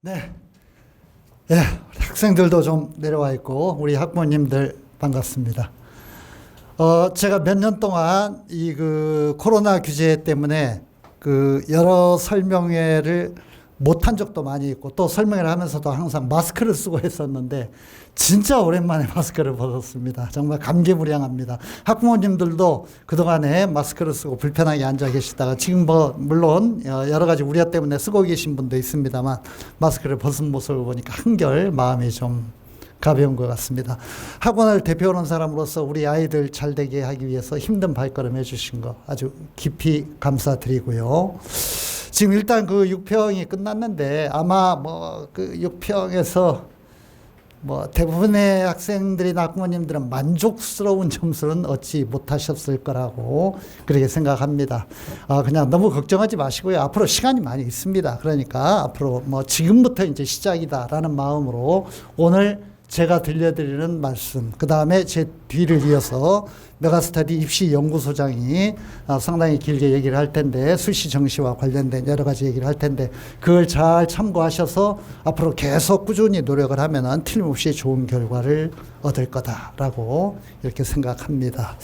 네. 예, 학생들도 좀 내려와 있고, 우리 학부모님들 반갑습니다. 제가 몇 년 동안 코로나 규제 때문에 여러 설명회를 못한 적도 많이 있고, 또 설명회를 하면서도 항상 마스크를 쓰고 했었는데, 진짜 오랜만에 마스크를 벗었습니다. 정말 감개무량합니다. 학부모님들도 그동안에 마스크를 쓰고 불편하게 앉아 계시다가 지금 물론 여러 가지 우려 때문에 쓰고 계신 분도 있습니다만, 마스크를 벗은 모습을 보니까 한결 마음이 좀 가벼운 것 같습니다. 학원을 대표하는 사람으로서 우리 아이들 잘 되게 하기 위해서 힘든 발걸음 해주신 거 아주 깊이 감사드리고요. 지금 일단 6평이 끝났는데 아마 6평에서 대부분의 학생들이나 학부모님들은 만족스러운 점수는 얻지 못하셨을 거라고 그렇게 생각합니다. 그냥 너무 걱정하지 마시고요. 앞으로 시간이 많이 있습니다. 그러니까 앞으로 지금부터 이제 시작이다라는 마음으로 오늘 제가 들려드리는 말씀, 그 다음에 제 뒤를 이어서 메가스터디 입시연구소장이 상당히 길게 얘기를 할 텐데, 수시 정시와 관련된 여러 가지 얘기를 할 텐데, 그걸 잘 참고하셔서 앞으로 계속 꾸준히 노력을 하면은 틀림없이 좋은 결과를 얻을 거다라고 이렇게 생각합니다.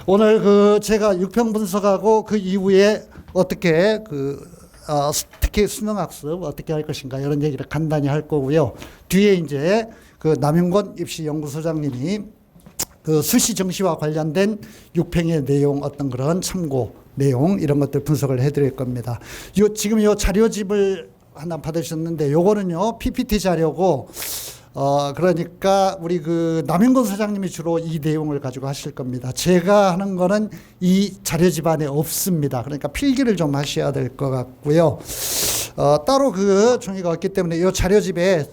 오늘 제가 6평 분석하고 그 이후에 어떻게 특히 수능학습 어떻게 할 것인가 이런 얘기를 간단히 할 거고요. 뒤에 이제 남윤권 입시연구소장님이 수시 정시와 관련된 6평의 내용, 어떤 그런 참고 내용 이런 것들 분석을 해드릴 겁니다. 지금 자료집을 하나 받으셨는데 요거는요 PPT 자료고 그러니까 우리 남윤권 소장님이 주로 이 내용을 가지고 하실 겁니다. 제가 하는 거는 이 자료집 안에 없습니다. 그러니까 필기를 좀 하셔야 될 것 같고요. 따로 종이가 없기 때문에 이 자료집에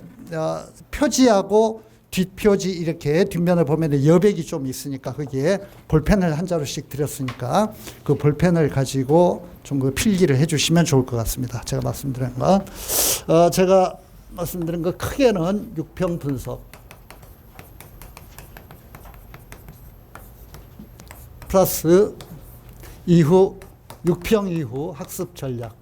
표지하고 뒷표지 이렇게 뒷면을 보면 여백이 좀 있으니까 거기에 볼펜을 한 자루씩 드렸으니까 그 볼펜을 가지고 좀 필기를 해주시면 좋을 것 같습니다. 제가 말씀드린 거. 제가 말씀드린 거 크게는 6평 분석 플러스 이후 6평 이후 학습 전략.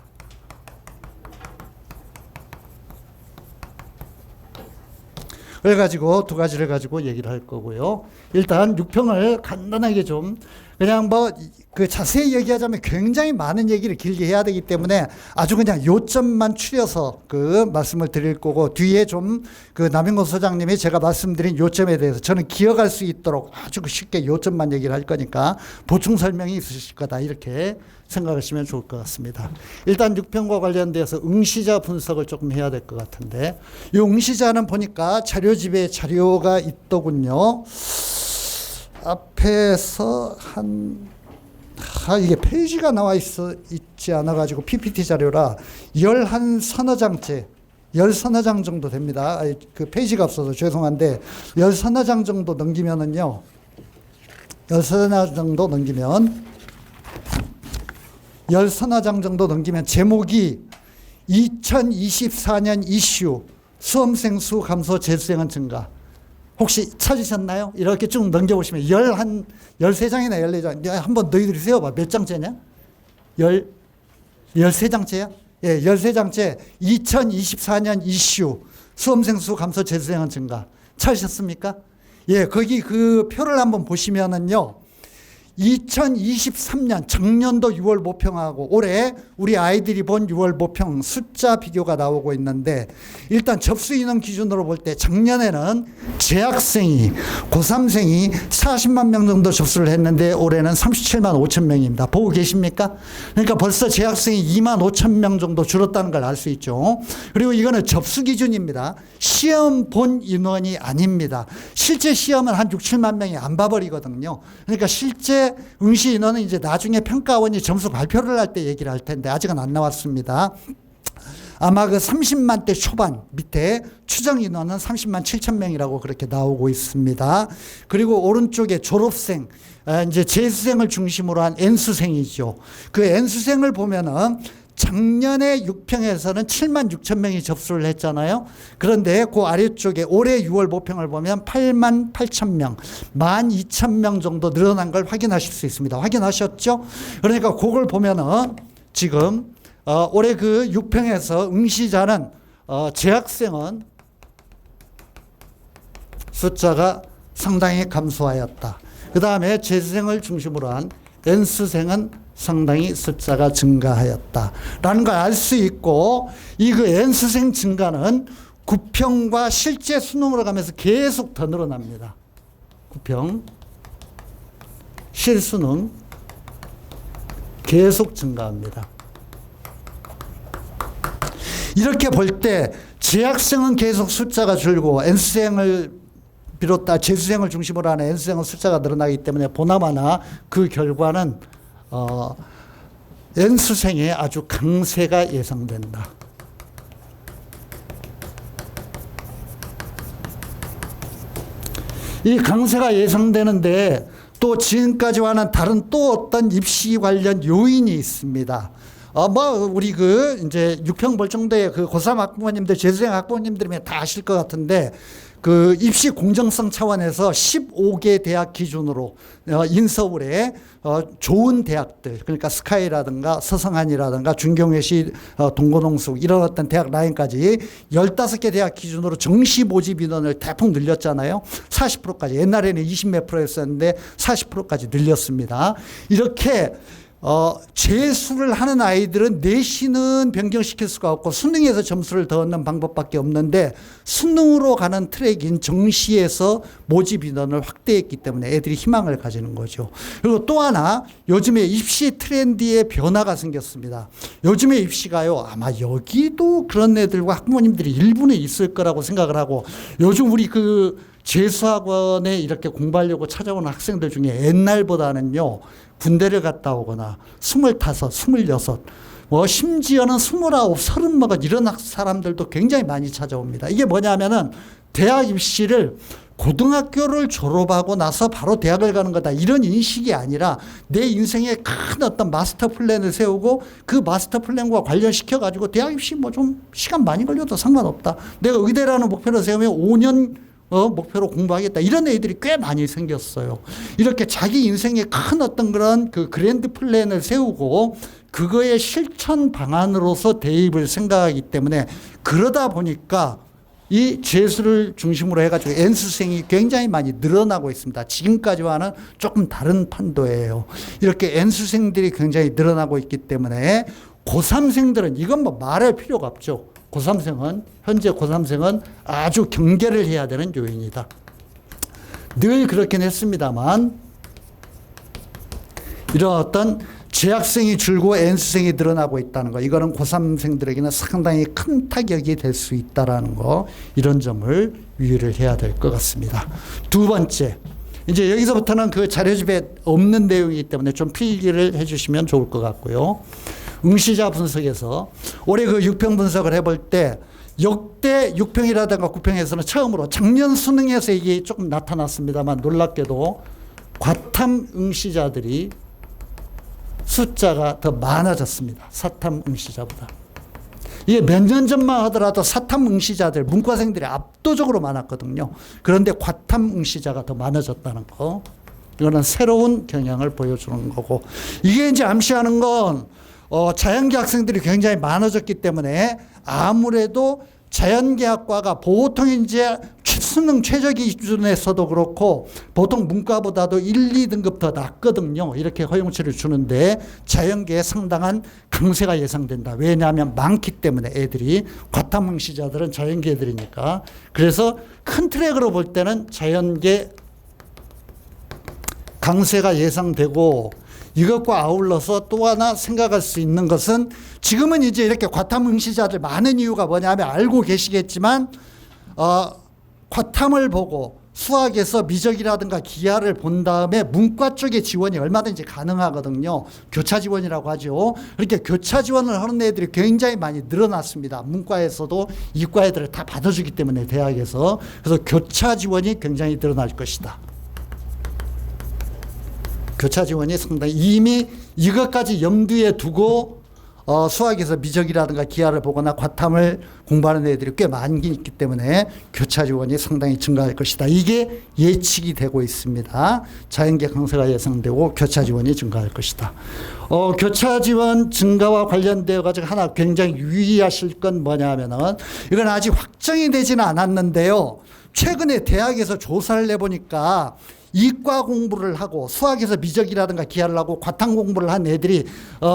그래가지고 두 가지를 가지고 얘기를 할 거고요. 일단 6평을 간단하게 좀 그냥 자세히 얘기하자면 굉장히 많은 얘기를 길게 해야 되기 때문에 아주 그냥 요점만 추려서 말씀을 드릴 거고, 뒤에 좀 남윤권 소장님이 제가 말씀드린 요점에 대해서 저는 기억할 수 있도록 아주 쉽게 요점만 얘기를 할 거니까 보충 설명이 있으실 거다 이렇게 생각하시면 좋을 것 같습니다. 일단 6평과 관련돼서 응시자 분석을 조금 해야 될 것 같은데, 이 응시자는 보니까 자료집에 자료가 있더군요. 앞에서 이게 페이지가 나와 있지 않아가지고 PPT 자료라 11장째, 10장 정도 됩니다. 페이지가 없어서 죄송한데, 10장 정도 넘기면은요, 10장 정도 넘기면 제목이 2024년 이슈 수험생 수 감소 재수생은 증가. 혹시 찾으셨나요? 이렇게 쭉 넘겨보시면 13장이나 14장. 한번 너희들이 세어봐. 몇 장째냐? 13장째야? 예, 13장째 2024년 이슈 수험생 수 감소 재수생은 증가. 찾으셨습니까? 예, 거기 표를 한번 보시면은요, 2023년 작년도 6월 모평하고 올해 우리 아이들이 본 6월 모평 숫자 비교가 나오고 있는데, 일단 접수 인원 기준으로 볼 때 작년에는 재학생이 고3생이 40만 명 정도 접수를 했는데 올해는 37만 5천 명입니다. 보고 계십니까? 그러니까 벌써 재학생이 2만 5천 명 정도 줄었다는 걸 알 수 있죠. 그리고 이거는 접수 기준입니다. 시험 본 인원이 아닙니다. 실제 시험은 한 6, 7만 명이 안 봐버리거든요. 그러니까 실제 응시 인원은 이제 나중에 평가원이 점수 발표를 할 때 얘기를 할 텐데 아직은 안 나왔습니다. 아마 30만 대 초반 밑에 추정 인원은 30만 7천 명이라고 그렇게 나오고 있습니다. 그리고 오른쪽에 졸업생, 이제 재수생을 중심으로 한 N수생이죠. 그 N수생을 보면은 작년에 6평에서는 7만 6천 명이 접수를 했잖아요. 그런데 그 아래쪽에 올해 6월 모평을 보면 8만 8천 명, 1만 2천 명 정도 늘어난 걸 확인하실 수 있습니다. 확인하셨죠? 그러니까 그걸 보면은 지금 올해 6평에서 응시자는 재학생은 숫자가 상당히 감소하였다. 그 다음에 재수생을 중심으로 한 N수생은 상당히 숫자가 증가하였다라는 걸 알 수 있고, 이 그 N수생 증가는 구평과 실제 수능으로 가면서 계속 더 늘어납니다. 구평, 실수능 계속 증가합니다. 이렇게 볼 때 재학생은 계속 숫자가 줄고 N수생을 비롯한 재수생을 중심으로 하는 N수생은 숫자가 늘어나기 때문에 보나마나 그 결과는 N수생의 아주 강세가 예상된다. 이 강세가 예상되는데 또 지금까지와는 다른 또 어떤 입시 관련 요인이 있습니다. 우리 이제 6평 볼 정도의 그 고3 학부모님들, 재수생 학부모님들이면 다 아실 것 같은데, 그 입시 공정성 차원에서 15개 대학 기준으로 인서울에 좋은 대학들, 그러니까 스카이라든가 서성한이라든가 중경외시, 동고농숙 이런 어떤 대학 라인까지 15개 대학 기준으로 정시 모집 인원을 대폭 늘렸잖아요. 40%까지. 옛날에는 20몇 %였었는데 40%까지 늘렸습니다. 이렇게 재수를 하는 아이들은 내신은 변경시킬 수가 없고 수능에서 점수를 더 얻는 방법밖에 없는데, 수능으로 가는 트랙인 정시에서 모집 인원을 확대했기 때문에 애들이 희망을 가지는 거죠. 그리고 또 하나, 요즘에 입시 트렌드에 변화가 생겼습니다. 요즘에 입시가요, 아마 여기도 그런 애들과 학부모님들이 일부는 있을 거라고 생각을 하고, 요즘 우리 재수학원에 이렇게 공부하려고 찾아오는 학생들 중에 옛날보다는요, 군대를 갔다 오거나 25, 26, 심지어는 29, 30 먹은 이런 사람들도 굉장히 많이 찾아옵니다. 이게 뭐냐면은 대학 입시를 고등학교를 졸업하고 나서 바로 대학을 가는 거다, 이런 인식이 아니라 내 인생에 큰 어떤 마스터 플랜을 세우고 그 마스터 플랜과 관련시켜 가지고 대학 입시 좀 시간 많이 걸려도 상관없다, 내가 의대라는 목표를 세우면 5년 목표로 공부하겠다, 이런 애들이 꽤 많이 생겼어요. 이렇게 자기 인생에 큰 어떤 그런 그랜드 플랜을 세우고 그거의 실천 방안으로서 대입을 생각하기 때문에, 그러다 보니까 이 재수를 중심으로 해가지고 N수생이 굉장히 많이 늘어나고 있습니다. 지금까지와는 조금 다른 판도예요. 이렇게 N수생들이 굉장히 늘어나고 있기 때문에 고3생들은 이건 말할 필요가 없죠. 현재 고3생은 아주 경계를 해야 되는 요인이다. 늘 그렇긴 했습니다만, 이런 어떤 재학생이 줄고 N수생이 늘어나고 있다는 거, 이거는 고3생들에게는 상당히 큰 타격이 될 수 있다는 거, 이런 점을 유의를 해야 될 것 같습니다. 두 번째, 이제 여기서부터는 그 자료집에 없는 내용이기 때문에 좀 필기를 해주시면 좋을 것 같고요. 응시자 분석에서 올해 6평 분석을 해볼 때, 역대 6평이라든가 9평에서는 처음으로 작년 수능에서 이게 조금 나타났습니다만, 놀랍게도 과탐 응시자들이 숫자가 더 많아졌습니다. 사탐 응시자보다. 이게 몇 년 전만 하더라도 사탐 응시자들, 문과생들이 압도적으로 많았거든요. 그런데 과탐 응시자가 더 많아졌다는 거, 이거는 새로운 경향을 보여주는 거고, 이게 이제 암시하는 건 자연계 학생들이 굉장히 많아졌기 때문에 아무래도 자연계학과가 보통 이제 수능 최저 기준에서도 그렇고 보통 문과보다도 1, 2등급 더 낮거든요. 이렇게 허용치를 주는데 자연계에 상당한 강세가 예상된다. 왜냐하면 많기 때문에 애들이, 과탐 응시자들은 자연계 애들이니까. 그래서 큰 트랙으로 볼 때는 자연계 강세가 예상되고, 이것과 아울러서 또 하나 생각할 수 있는 것은, 지금은 이제 이렇게 과탐 응시자들 많은 이유가 뭐냐면 알고 계시겠지만, 과탐을 보고 수학에서 미적이라든가 기하를 본 다음에 문과 쪽의 지원이 얼마든지 가능하거든요. 교차 지원이라고 하죠. 이렇게 교차 지원을 하는 애들이 굉장히 많이 늘어났습니다. 문과에서도 이과 애들을 다 받아주기 때문에 대학에서. 그래서 교차 지원이 굉장히 늘어날 것이다. 교차 지원이 상당히, 이미 이것까지 염두에 두고 수학에서 미적이라든가 기하를 보거나 과탐을 공부하는 애들이 꽤 많이 있기 때문에 교차 지원이 상당히 증가할 것이다. 이게 예측이 되고 있습니다. 자연계 강세가 예상되고 교차 지원이 증가할 것이다. 교차 지원 증가와 관련되어 가지고 하나 굉장히 유의하실 건 뭐냐 하면은, 이건 아직 확정이 되지는 않았는데요. 최근에 대학에서 조사를 해보니까 이과 공부를 하고 수학에서 미적이라든가 기하를 하고 과탐 공부를 한 애들이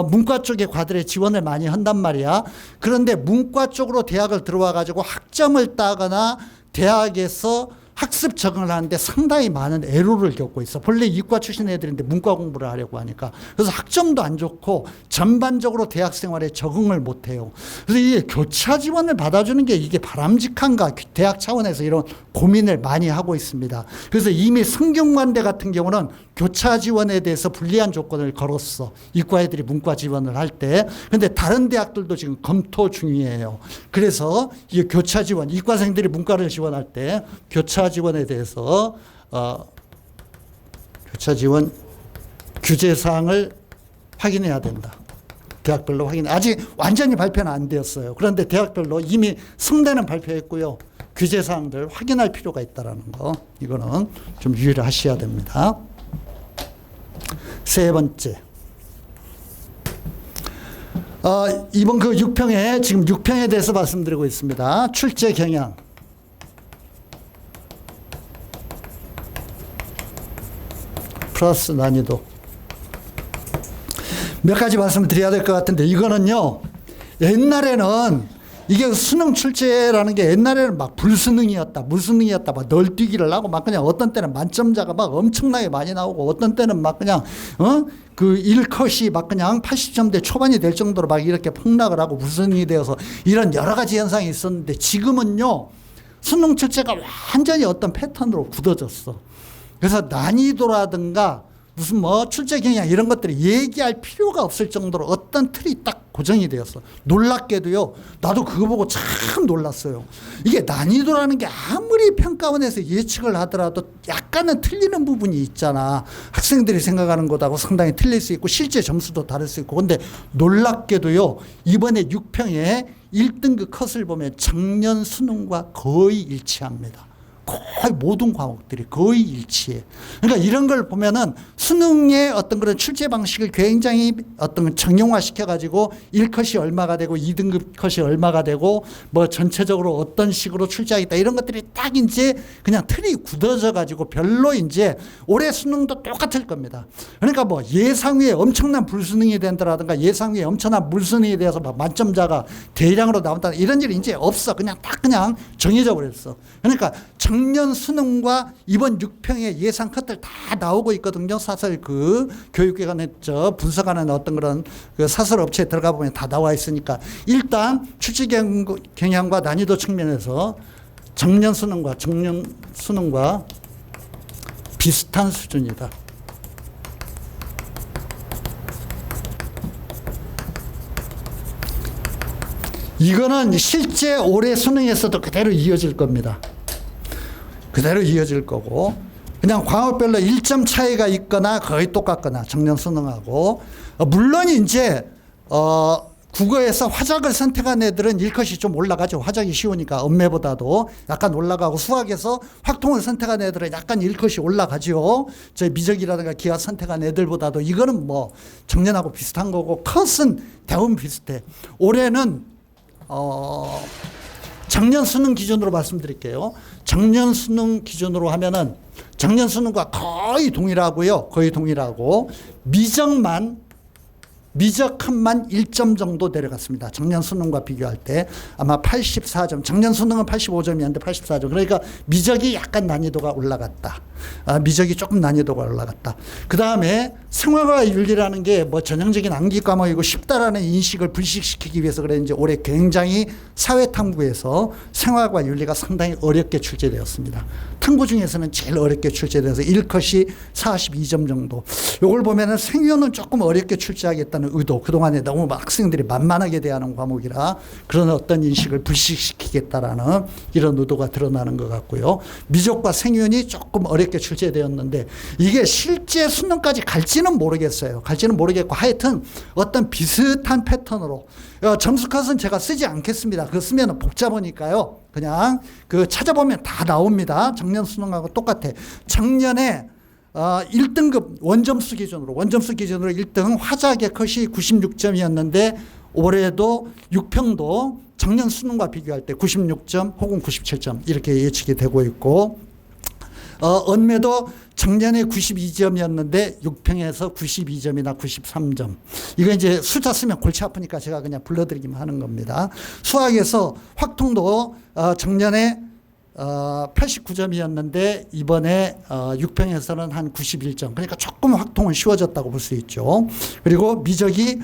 문과 쪽의 과들에 지원을 많이 한단 말이야. 그런데 문과 쪽으로 대학을 들어와 가지고 학점을 따거나 대학에서 학습 적응을 하는데 상당히 많은 애로를 겪고 있어. 본래 이과 출신 애들인데 문과 공부를 하려고 하니까. 그래서 학점도 안 좋고 전반적으로 대학 생활에 적응을 못 해요. 그래서 이게 교차 지원을 받아주는 게 이게 바람직한가, 대학 차원에서 이런 고민을 많이 하고 있습니다. 그래서 이미 성균관대 같은 경우는 교차 지원에 대해서 불리한 조건을 걸었어. 이과 애들이 문과 지원을 할 때. 근데 다른 대학들도 지금 검토 중이에요. 그래서 이 교차 지원, 이과생들이 문과를 지원할 때 교차 지원에 대해서 교차 지원 규제 사항을 확인해야 된다. 대학별로 확인. 아직 완전히 발표는 안 되었어요. 그런데 대학별로 이미 성대는 발표했고요. 규제 사항들 확인할 필요가 있다라는 거. 이거는 좀 유의를 하셔야 됩니다. 세 번째. 이번 그 6평에, 지금 6평에 대해서 말씀드리고 있습니다. 출제 경향. 플러스 난이도. 몇 가지 말씀을 드려야 될 것 같은데, 이거는요, 옛날에는 이게 수능 출제라는 게 옛날에는 막 불수능이었다, 무수능이었다, 막 널뛰기를 하고 막 그냥 어떤 때는 만점자가 막 엄청나게 많이 나오고 어떤 때는 막 그냥, 그 1컷이 막 그냥 80점대 초반이 될 정도로 막 이렇게 폭락을 하고 무수능이 되어서 이런 여러 가지 현상이 있었는데, 지금은요, 수능 출제가 완전히 어떤 패턴으로 굳어졌어. 그래서 난이도라든가 무슨 뭐 출제 경향 이런 것들이 얘기할 필요가 없을 정도로 어떤 틀이 딱 고정이 되었어. 놀랍게도요, 나도 그거 보고 참 놀랐어요. 이게 난이도라는 게 아무리 평가원에서 예측을 하더라도 약간은 틀리는 부분이 있잖아. 학생들이 생각하는 것하고 상당히 틀릴 수 있고 실제 점수도 다를 수 있고. 근데 놀랍게도요, 이번에 6평에 1등급 컷을 보면 작년 수능과 거의 일치합니다. 거의 모든 과목들이 거의 일치해. 그러니까 이런 걸 보면은 수능의 어떤 그런 출제 방식을 굉장히 어떤 정형화 시켜가지고 1컷이 얼마가 되고 2등급 컷이 얼마가 되고 뭐 전체적으로 어떤 식으로 출제하겠다 이런 것들이 딱 이제 그냥 틀이 굳어져 가지고 별로 이제 올해 수능도 똑같을 겁니다. 그러니까 뭐 예상 위에 엄청난 불수능이 된다라든가 예상 위에 엄청난 물수능에 대해서 막 만점자가 대량으로 나온다 이런 일이 이제 없어. 그냥 딱 그냥 정해져 버렸어. 그러니까 작년 수능과 이번 6평의 예상 컷들 다 나오고 있거든요. 사설 그 교육기관에 분석하는 어떤 그런 그 사설 업체에 들어가 보면 다 나와 있으니까 일단 출제 경향과 난이도 측면에서 작년 수능과 비슷한 수준이다. 이거는 실제 올해 수능에서도 그대로 이어질 겁니다. 그대로 이어질 거고 그냥 과목별로 1점 차이가 있거나 거의 똑같거나 작년 수능하고 물론 이제 국어에서 화작을 선택한 애들은 1컷이 좀 올라가죠. 화작이 쉬우니까 엄매보다도 약간 올라가고 수학에서 확통을 선택한 애들은 약간 1컷이 올라가죠. 저희 미적이라든가 기하 선택한 애들보다도 이거는 뭐 작년하고 비슷한 거고 컷은 대부분 비슷해. 올해는 작년 수능 기준으로 말씀드릴게요. 작년 수능 기준으로 하면은 작년 수능과 거의 동일하고요. 거의 동일하고 미적컷만 1점 정도 내려갔습니다. 작년 수능과 비교할 때 아마 84점. 작년 수능은 85점이었는데 84점. 그러니까 미적이 약간 난이도가 올라갔다. 미적이 조금 난이도가 올라갔다. 그 다음에 생활과 윤리라는 게 뭐 전형적인 암기 과목이고 쉽다라는 인식을 불식시키기 위해서 그랬는지 올해 굉장히 사회탐구에서 생활과 윤리가 상당히 어렵게 출제되었습니다. 탐구 중에서는 제일 어렵게 출제돼서 1컷이 42점 정도. 이걸 보면은 생윤은 조금 어렵게 출제하겠다는 의도. 그동안에 너무 학생들이 만만하게 대하는 과목이라 그런 어떤 인식을 불식시키겠다라는 이런 의도가 드러나는 것 같고요. 미적과 생윤이 조금 어렵게 출제되었는데 이게 실제 수능까지 갈지는 갈지는 모르겠어요. 갈지는 모르겠고 하여튼 어떤 비슷한 패턴으로 점수 컷은 제가 쓰지 않겠습니다. 그거 쓰면 복잡하니까요. 그냥 그 찾아보면 다 나옵니다. 작년 수능하고 똑같아. 작년에 1등급 원점수 기준으로 1등 화작의 컷이 96점이었는데 올해도 6평도 작년 수능과 비교할 때 96점 혹은 97점 이렇게 예측이 되고 있고 언매도 작년에 92점이었는데 6평에서 92점이나 93점. 이거 이제 숫자 쓰면 골치 아프니까 제가 그냥 불러드리기만 하는 겁니다. 수학에서 확통도 작년에 89점이었는데 이번에 6평에서는 한 91점. 그러니까 조금 확통은 쉬워졌다고 볼 수 있죠. 그리고 미적이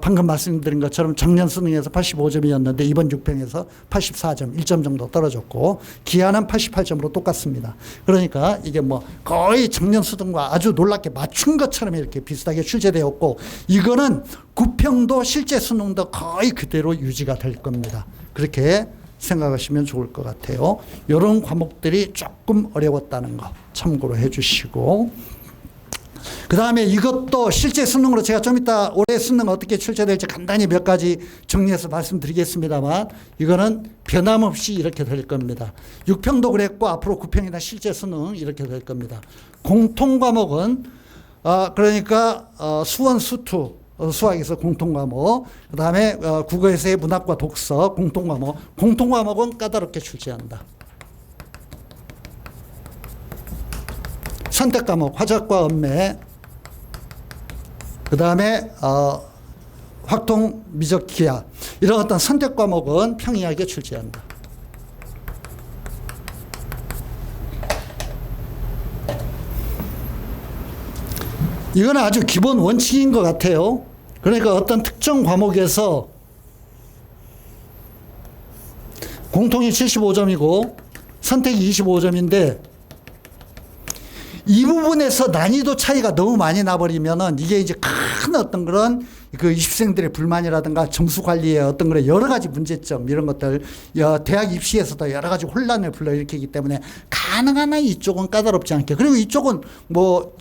방금 말씀드린 것처럼 작년 수능에서 85점이었는데 이번 6평에서 84점, 1점 정도 떨어졌고 기하는 88점으로 똑같습니다. 그러니까 이게 뭐 거의 작년 수능과 아주 놀랍게 맞춘 것처럼 이렇게 비슷하게 출제되었고 이거는 9평도 실제 수능도 거의 그대로 유지가 될 겁니다. 그렇게 생각하시면 좋을 것 같아요. 이런 과목들이 조금 어려웠다는 거 참고로 해주시고 그 다음에 이것도 실제 수능으로 제가 좀 이따 올해 수능 어떻게 출제될지 간단히 몇 가지 정리해서 말씀드리겠습니다만 이거는 변함없이 이렇게 될 겁니다. 6평도 그랬고 앞으로 9평이나 실제 수능 이렇게 될 겁니다. 공통과목은 그러니까 수원 수투 수학에서 공통과목 그 다음에 국어에서의 문학과 독서 공통과목은 까다롭게 출제한다. 선택과목 화작과 언매 그 다음에 확통 미적 기하 이런 어떤 선택과목은 평이하게 출제한다. 이건 아주 기본 원칙인 것 같아요. 그러니까 어떤 특정 과목에서 공통이 75점이고 선택이 25점인데 이 부분에서 난이도 차이가 너무 많이 나버리면은 이게 이제 큰 어떤 그런 그 입시생들의 불만이라든가 점수 관리에 어떤 그런 여러 가지 문제점 이런 것들 대학 입시에서도 여러 가지 혼란을 불러일으키기 때문에 가능한 한 이쪽은 까다롭지 않게 그리고 이쪽은 뭐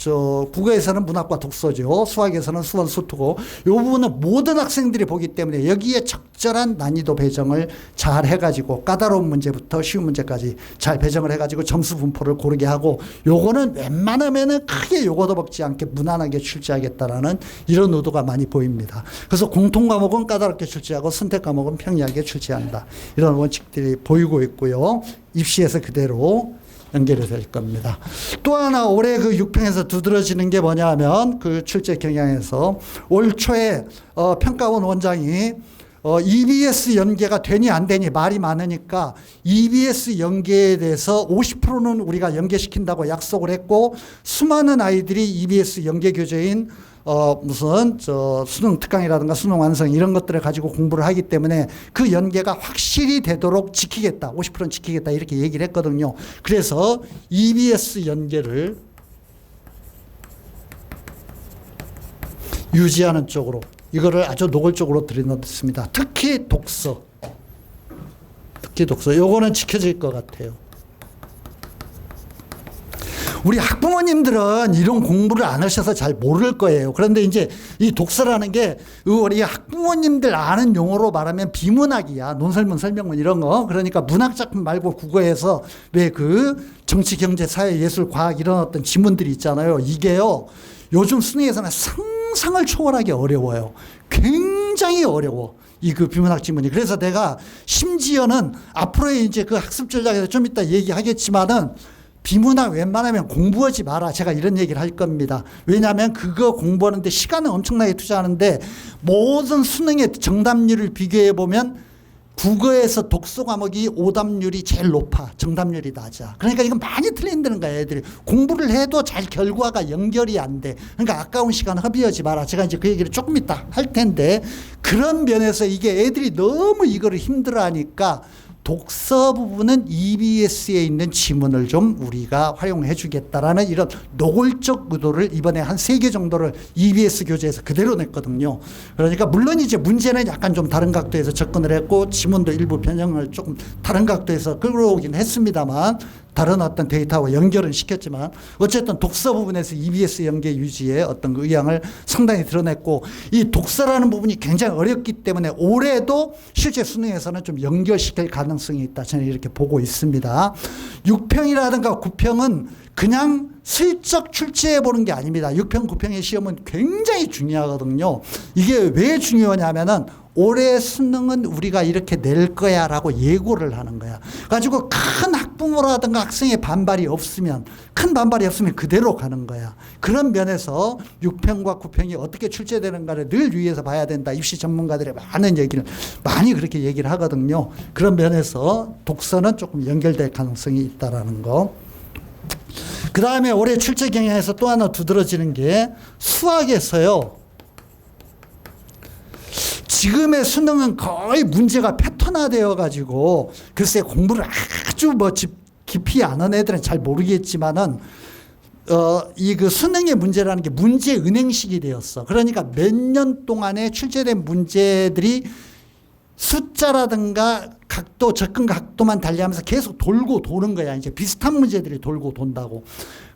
국어에서는 문학과 독서죠. 수학에서는 수원 수투고 이 부분은 모든 학생들이 보기 때문에 여기에 적절한 난이도 배정을 잘 해가지고 까다로운 문제부터 쉬운 문제까지 잘 배정을 해가지고 점수 분포를 고르게 하고 요거는 웬만하면은 크게 요거도 먹지 않게 무난하게 출제하겠다라는 이런 의도가 많이 보입니다. 그래서 공통과목은 까다롭게 출제하고 선택과목은 평이하게 출제한다. 이런 원칙들이 보이고 있고요. 입시에서 그대로 연결이 될 겁니다. 또 하나 올해 그 6평에서 두드러지는 게 뭐냐 하면 그 출제 경향에서 올 초에 평가원 원장이 EBS 연계가 되니 안 되니 말이 많으니까 EBS 연계에 대해서 50%는 우리가 연계시킨다고 약속을 했고 수많은 아이들이 EBS 연계 교재인 무슨 수능 특강이라든가 수능 완성 이런 것들을 가지고 공부를 하기 때문에 그 연계가 확실히 되도록 지키겠다. 50%는 지키겠다. 이렇게 얘기를 했거든요. 그래서 EBS 연계를 유지하는 쪽으로 이거를 아주 노골적으로 들여놓습니다. 특히 독서. 요거는 지켜질 것 같아요. 우리 학부모님들은 이런 공부를 안 하셔서 잘 모를 거예요. 그런데 이제 이 독서라는 게 우리 학부모님들 아는 용어로 말하면 비문학이야. 논설문, 설명문 이런 거. 그러니까 문학작품 말고 국어에서 왜 그 정치, 경제, 사회, 예술, 과학 이런 어떤 지문들이 있잖아요. 이게요. 요즘 수능에서는 상상을 초월하기 어려워요. 굉장히 어려워. 이 그 비문학 지문이. 그래서 내가 심지어는 앞으로의 이제 그 학습 전략에서 좀 이따 얘기하겠지만은 비문학 웬만하면 공부하지 마라. 제가 이런 얘기를 할 겁니다. 왜냐하면 그거 공부하는데 시간을 엄청나게 투자하는데 모든 수능의 정답률을 비교해 보면 국어에서 독서 과목이 오답률이 제일 높아. 정답률이 낮아. 그러니까 이건 많이 틀린다는 거야, 애들이. 공부를 해도 잘 결과가 연결이 안 돼. 그러니까 아까운 시간 허비하지 마라. 제가 이제 그 얘기를 조금 이따 할 텐데 그런 면에서 이게 애들이 너무 이거를 힘들어 하니까 독서 부분은 EBS에 있는 지문을 좀 우리가 활용해 주겠다라는 이런 노골적 의도를 이번에 한 3개 정도를 EBS 교재에서 그대로 냈거든요. 그러니까 물론 이제 문제는 약간 좀 다른 각도에서 접근을 했고 지문도 일부 변형을 조금 다른 각도에서 끌어오긴 했습니다만 다른 어떤 데이터와 연결은 시켰지만 어쨌든 독서 부분에서 EBS 연계 유지의 어떤 그 의향을 상당히 드러냈고 이 독서라는 부분이 굉장히 어렵기 때문에 올해도 실제 수능에서는 좀 연결시킬 가능성이 있다. 저는 이렇게 보고 있습니다. 6평이라든가 9평은 그냥 슬쩍 출제해 보는 게 아닙니다. 6평, 9평의 시험은 굉장히 중요하거든요. 이게 왜 중요하냐면은 올해 수능은 우리가 이렇게 낼 거야 라고 예고를 하는 거야. 가지고 큰 학부모라든가 학생의 반발이 없으면 큰 반발이 없으면 그대로 가는 거야. 그런 면에서 6평과 9평이 어떻게 출제되는가를 늘 유의해서 봐야 된다. 입시 전문가들의 많은 얘기를 많이 그렇게 얘기를 하거든요. 그런 면에서 독서는 조금 연결될 가능성이 있다라는 거. 그 다음에 올해 출제 경향에서 또 하나 두드러지는 게 수학에서요. 지금의 수능은 거의 문제가 패턴화되어 가지고 글쎄 공부를 아주 뭐 깊이 아는 애들은 잘 모르겠지만은 이 그 수능의 문제라는 게 문제 은행식이 되었어. 그러니까 몇 년 동안에 출제된 문제들이 숫자라든가 각도, 접근 각도만 달리하면서 계속 돌고 도는 거야. 이제 비슷한 문제들이 돌고 돈다고.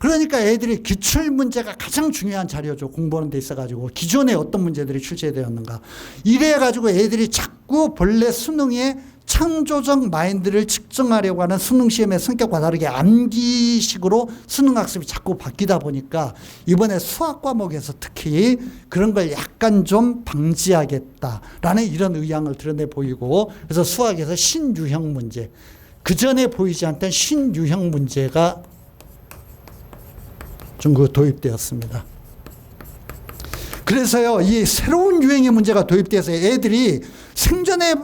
그러니까 애들이 기출 문제가 가장 중요한 자료죠. 공부하는 데 있어가지고. 기존에 어떤 문제들이 출제되었는가. 이래가지고 애들이 자꾸 본래 수능의 창조적 마인드를 측정하려고 하는 수능 시험의 성격과 다르게 암기식으로 수능 학습이 자꾸 바뀌다 보니까 이번에 수학 과목에서 특히 그런 걸 약간 좀 방지하겠다라는 이런 의향을 드러내 보이고 그래서 수학에서 신유형 문제 그전에 보이지 않던 신유형 문제가 좀 도입되었습니다. 그래서요 이 새로운 유형의 문제가 도입돼서 애들이 생전에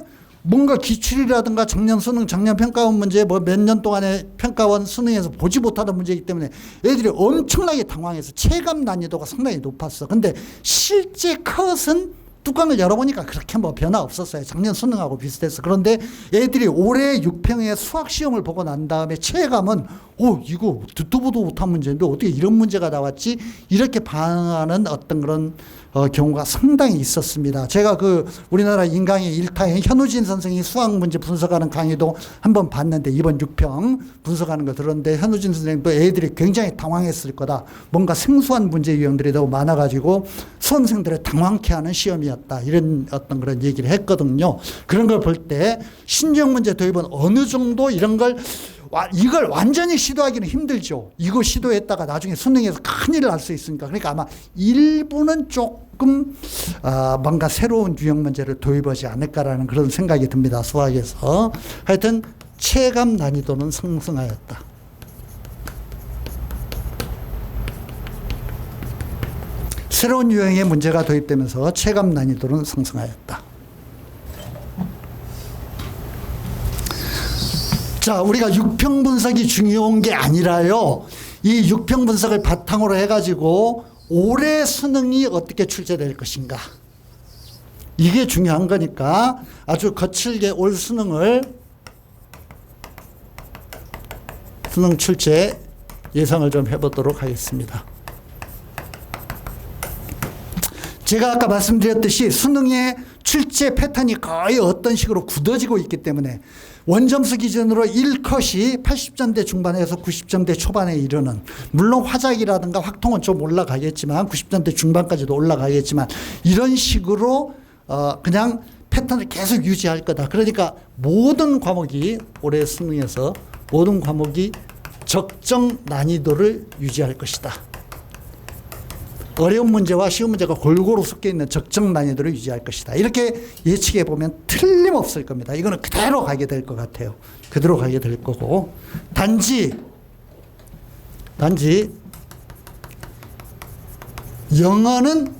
뭔가 기출이라든가 작년 수능, 작년 평가원 문제 뭐 몇 년 동안에 평가원 수능에서 보지 못하던 문제이기 때문에 애들이 엄청나게 당황해서 체감 난이도가 상당히 높았어. 근데 실제 컷은 뚜껑을 열어보니까 그렇게 뭐 변화 없었어요. 작년 수능하고 비슷했어. 그런데 애들이 올해 6평의 수학 시험을 보고 난 다음에 체감은 이거 듣도 보도 못한 문제인데 어떻게 이런 문제가 나왔지? 이렇게 반응하는 어떤 그런 경우가 상당히 있었습니다. 제가 그 우리나라 인강의 일타인 현우진 선생이 수학 문제 분석하는 강의도 한번 봤는데 이번 6평 분석하는 거 들었는데 현우진 선생님도 애들이 굉장히 당황했을 거다. 뭔가 생소한 문제 유형들이 너무 많아가지고 수험생들을 당황케 하는 시험이었다. 이런 어떤 그런 얘기를 했거든요. 그런 걸 볼 때 신형 문제 도입은 어느 정도 이걸 완전히 시도하기는 힘들죠. 이거 시도했다가 나중에 수능에서 큰일을 날 수 있으니까. 그러니까 아마 일부는 조금 뭔가 새로운 유형 문제를 도입하지 않을까라는 그런 생각이 듭니다. 수학에서. 하여튼 체감 난이도는 상승하였다. 새로운 유형의 문제가 도입되면서 체감 난이도는 상승하였다. 자, 우리가 6평 분석이 중요한 게 아니라요. 이 6평 분석을 바탕으로 해가지고 올해 수능이 어떻게 출제될 것인가. 이게 중요한 거니까 아주 거칠게 올 수능을 수능 출제 예상을 좀 해보도록 하겠습니다. 제가 아까 말씀드렸듯이 수능의 출제 패턴이 거의 어떤 식으로 굳어지고 있기 때문에 원점수 기준으로 1컷이 80점대 중반에서 90점대 초반에 이르는 물론 화작이라든가 확통은 좀 올라가겠지만 90점대 중반까지도 올라가겠지만 이런 식으로 그냥 패턴을 계속 유지할 거다. 그러니까 모든 과목이 올해 수능에서 모든 과목이 적정 난이도를 유지할 것이다. 어려운 문제와 쉬운 문제가 골고루 섞여 있는 적정 난이도를 유지할 것이다. 이렇게 예측해 보면 틀림없을 겁니다. 이거는 그대로 가게 될 것 같아요. 그대로 가게 될 거고 단지 영어는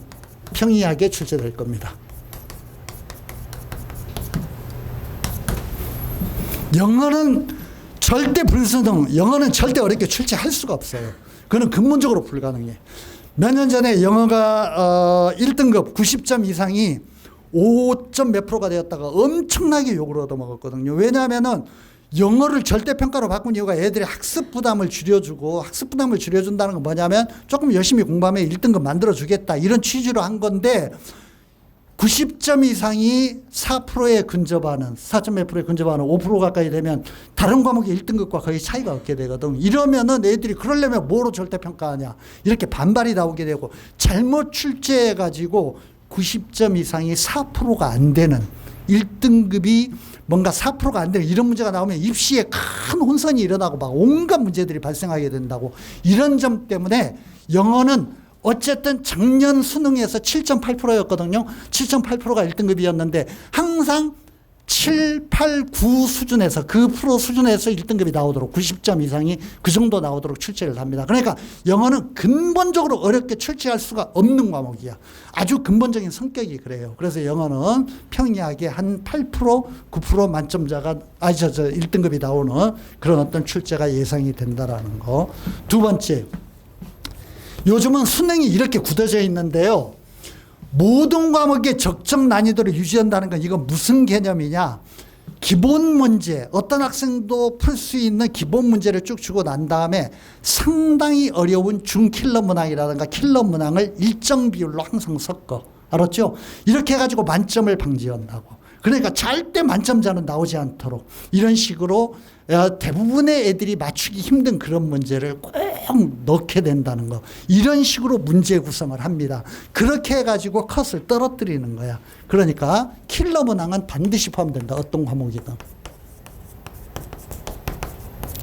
평이하게 출제될 겁니다. 영어는 절대 불수능, 영어는 절대 어렵게 출제할 수가 없어요. 그건 근본적으로 불가능해. 몇 년 전에 영어가 1등급 90점 이상이 5점 몇 프로가 되었다가 엄청나게 욕을 얻어먹었거든요. 왜냐하면은 영어를 절대평가로 바꾼 이유가 애들이 학습 부담을 줄여주고, 학습 부담을 줄여준다는 건 뭐냐면 조금 열심히 공부하면 1등급 만들어주겠다, 이런 취지로 한 건데, 90점 이상이 4%에 근접하는, 4점 몇 프로에 근접하는 5% 가까이 되면 다른 과목의 1등급과 거의 차이가 없게 되거든. 이러면은 애들이 그러려면 뭐로 절대평가하냐, 이렇게 반발이 나오게 되고, 잘못 출제해가지고 90점 이상이 4%가 안 되는, 1등급이 뭔가 4%가 안 되는 이런 문제가 나오면 입시에 큰 혼선이 일어나고 막 온갖 문제들이 발생하게 된다고. 이런 점 때문에 영어는 어쨌든 작년 수능에서 7.8%였거든요. 7.8%가 1등급이었는데 항상 7, 8, 9 수준에서, 그 프로 수준에서 1등급이 나오도록, 90점 이상이 그 정도 나오도록 출제를 합니다. 그러니까 영어는 근본적으로 어렵게 출제할 수가 없는 과목이야. 아주 근본적인 성격이 그래요. 그래서 영어는 평이하게 한 8%, 9% 만점자가, 1등급이 나오는 그런 어떤 출제가 예상이 된다라는 거. 두 번째, 요즘은 수능이 이렇게 굳어져 있는데요. 모든 과목의 적정 난이도를 유지한다는 건 이건 무슨 개념이냐. 기본 문제, 어떤 학생도 풀 수 있는 기본 문제를 쭉 주고 난 다음에 상당히 어려운 중킬러 문항이라든가 킬러 문항을 일정 비율로 항상 섞어. 알았죠? 이렇게 해가지고 만점을 방지한다고. 그러니까 절대 만점자는 나오지 않도록 이런 식으로 대부분의 애들이 맞추기 힘든 그런 문제를 꼭 넣게 된다는 거. 이런 식으로 문제 구성을 합니다. 그렇게 해가지고 컷을 떨어뜨리는 거야. 그러니까 킬러 문항은 반드시 포함된다. 어떤 과목이든.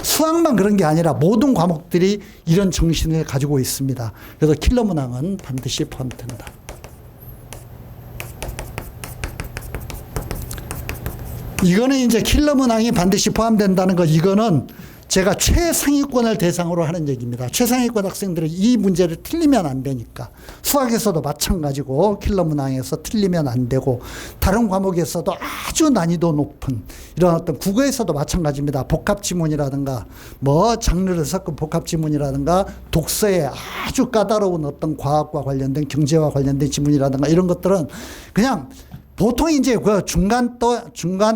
수학만 그런 게 아니라 모든 과목들이 이런 정신을 가지고 있습니다. 그래서 킬러 문항은 반드시 포함된다. 이거는 이제 킬러 문항이 반드시 포함된다는 것, 이거는 제가 최상위권을 대상으로 하는 얘기입니다. 최상위권 학생들은 이 문제를 틀리면 안 되니까. 수학에서도 마찬가지고 킬러 문항에서 틀리면 안 되고, 다른 과목에서도 아주 난이도 높은 이런 어떤 국어에서도 마찬가지입니다. 복합 지문이라든가 뭐 장르를 섞은 복합 지문이라든가 독서에 아주 까다로운 어떤 과학과 관련된, 경제와 관련된 지문이라든가 이런 것들은 그냥 보통 이제 그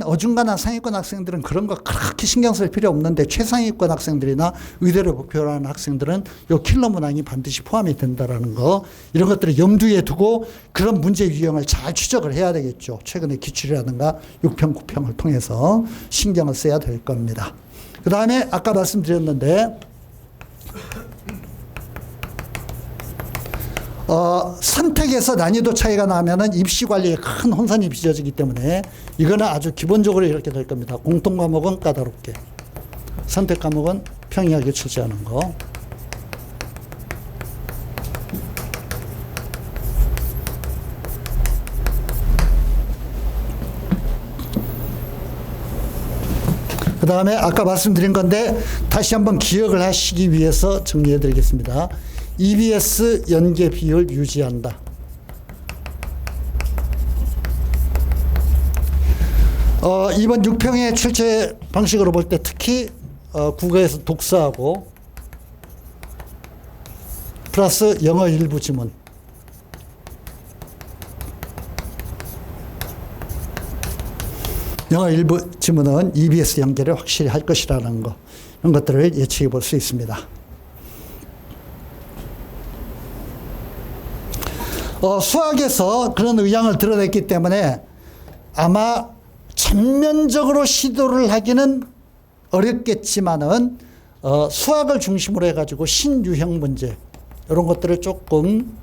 어중간한 상위권 학생들은 그런 거 그렇게 신경 쓸 필요 없는데, 최상위권 학생들이나 의대를 목표로 하는 학생들은 요 킬러 문항이 반드시 포함이 된다라는 거, 이런 것들을 염두에 두고 그런 문제 유형을 잘 추적을 해야 되겠죠. 최근에 기출이라든가 6평, 9평을 통해서 신경을 써야 될 겁니다. 그 다음에 아까 말씀드렸는데, 선택에서 난이도 차이가 나면은 입시 관리에 큰 혼선이 빚어지기 때문에 이거는 아주 기본적으로 이렇게 될 겁니다. 공통 과목은 까다롭게, 선택 과목은 평이하게 출제하는 거. 그 다음에 아까 말씀드린 건데 다시 한번 기억을 하시기 위해서 정리해 드리겠습니다. EBS 연계 비율 유지한다. 이번 6평의 출제 방식으로 볼 때 특히 국어에서 독서하고 플러스 영어 일부 지문, 영어 일부 지문은 EBS 연계를 확실히 할 것이라는 거, 이런 것들을 예측해 볼 수 있습니다. 수학에서 그런 의향을 드러냈기 때문에 아마 전면적으로 시도를 하기는 어렵겠지만은 수학을 중심으로 해가지고 신유형 문제, 이런 것들을 조금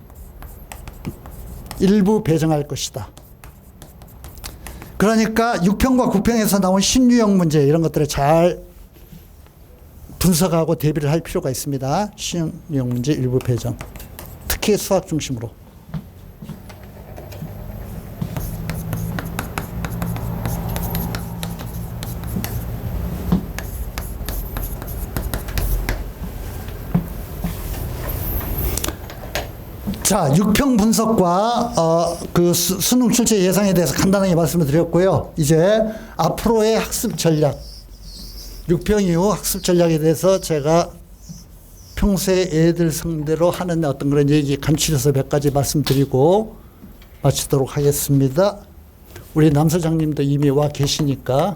일부 배정할 것이다. 그러니까 6평과 9평에서 나온 신유형 문제, 이런 것들을 잘 분석하고 대비를 할 필요가 있습니다. 신유형 문제 일부 배정, 특히 수학 중심으로. 자, 6평 분석과 그 수능 출제 예상에 대해서 간단하게 말씀을 드렸고요. 이제 앞으로의 학습 전략, 6평 이후 학습 전략에 대해서 제가 평소에 애들 상대로 하는 어떤 그런 얘기 간추려서 몇 가지 말씀드리고 마치도록 하겠습니다. 우리 남 소장님도 이미 와 계시니까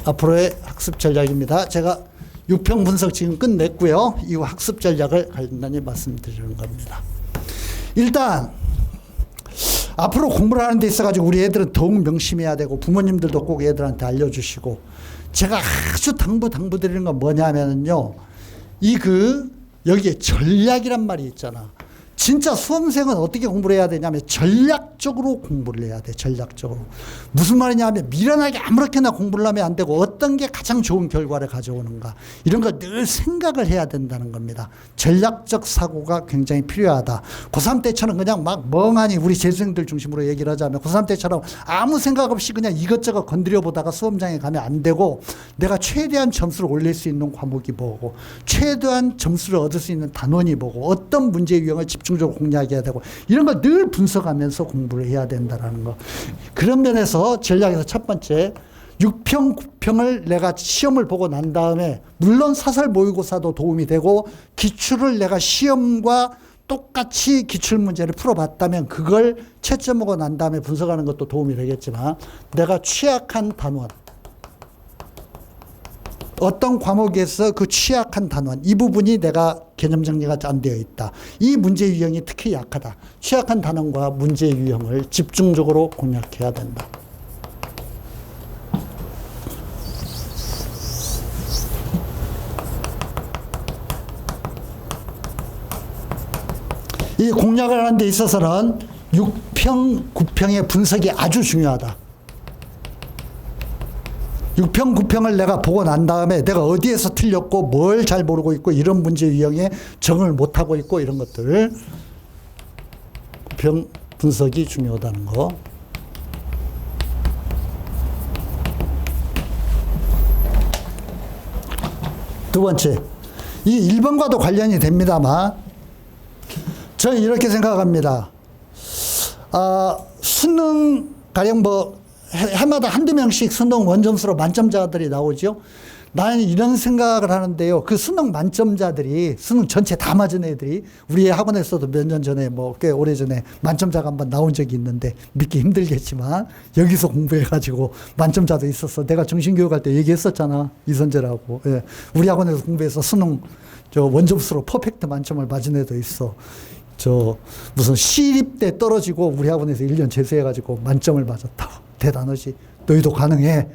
앞으로의 학습 전략입니다. 제가 6평 분석 지금 끝냈고요. 이후 학습 전략을 간단히 말씀드리는 겁니다. 일단 앞으로 공부를 하는 데 있어가지고 우리 애들은 더욱 명심해야 되고 부모님들도 꼭 애들한테 알려주시고 제가 아주 당부드리는 건 뭐냐면요. 여기에 전략이란 말이 있잖아. 진짜 수험생은 어떻게 공부를 해야 되냐면 전략적으로 공부를 해야 돼. 전략적으로. 무슨 말이냐면 미련하게 아무렇게나 공부를 하면 안 되고 어떤 게 가장 좋은 결과를 가져오는가. 이런 거 늘 생각을 해야 된다는 겁니다. 전략적 사고가 굉장히 필요하다. 고3 때처럼 그냥 막 멍하니 우리 재수생들 중심으로 얘기를 하자면 고3 때처럼 아무 생각 없이 그냥 이것저것 건드려 보다가 수험장에 가면 안 되고 내가 최대한 점수를 올릴 수 있는 과목이 뭐고 최대한 점수를 얻을 수 있는 단원이 뭐고 어떤 문제 유형을 집중적으로 공략해야 되고 이런 걸 늘 분석하면서 공부를 해야 된다는 거. 그런 면에서 전략에서 첫 번째 6평, 9평을 내가 시험을 보고 난 다음에 물론 사설 모의고사도 도움이 되고 기출을 내가 시험과 똑같이 기출문제를 풀어봤다면 그걸 채점하고 난 다음에 분석하는 것도 도움이 되겠지만 내가 취약한 단원 어떤 과목에서 그 취약한 단원 이 부분이 내가 개념 정리가 안 되어 있다. 이 문제 유형이 특히 약하다. 취약한 단원과 문제 유형을 집중적으로 공략해야 된다. 이 공략을 하는 데 있어서는 6평, 9평의 분석이 아주 중요하다. 6평, 9평을 내가 보고 난 다음에 내가 어디에서 틀렸고 뭘 잘 모르고 있고 이런 문제 유형에 적응을 못하고 있고 이런 것들을 9평 분석이 중요하다는 거. 두 번째, 이 1번과도 관련이 됩니다만 저는 이렇게 생각합니다. 수능 가령 해마다 한두 명씩 수능 원점수로 만점자들이 나오죠. 나는 이런 생각을 하는데요. 그 수능 만점자들이 수능 전체 다 맞은 애들이 우리 학원에서도 몇 년 전에 꽤 오래전에 만점자가 한번 나온 적이 있는데 믿기 힘들겠지만 여기서 공부해가지고 만점자도 있었어. 내가 정신교육할 때 얘기했었잖아. 이선재라고. 예. 우리 학원에서 공부해서 수능 원점수로 퍼펙트 만점을 맞은 애도 있어. 무슨 시립 때 떨어지고 우리 학원에서 1년 재수해가지고 만점을 맞았다고. 대단하지. 너희도 가능해.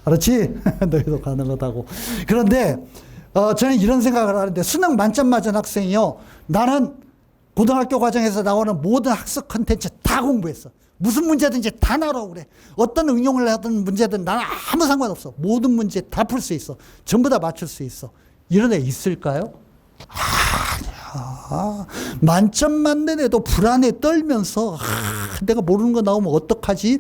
알았지? 너희도 가능하다고. 그런데 저는 이런 생각을 하는데 수능 만점 맞은 학생이요. 나는 고등학교 과정에서 나오는 모든 학습 컨텐츠 다 공부했어. 무슨 문제든지 다 나오라고 그래. 어떤 응용을 하든 문제든 나는 아무 상관없어. 모든 문제 다 풀 수 있어. 전부 다 맞출 수 있어. 이런 애 있을까요? 만점 맞는 애도 불안에 떨면서 내가 모르는 거 나오면 어떡하지?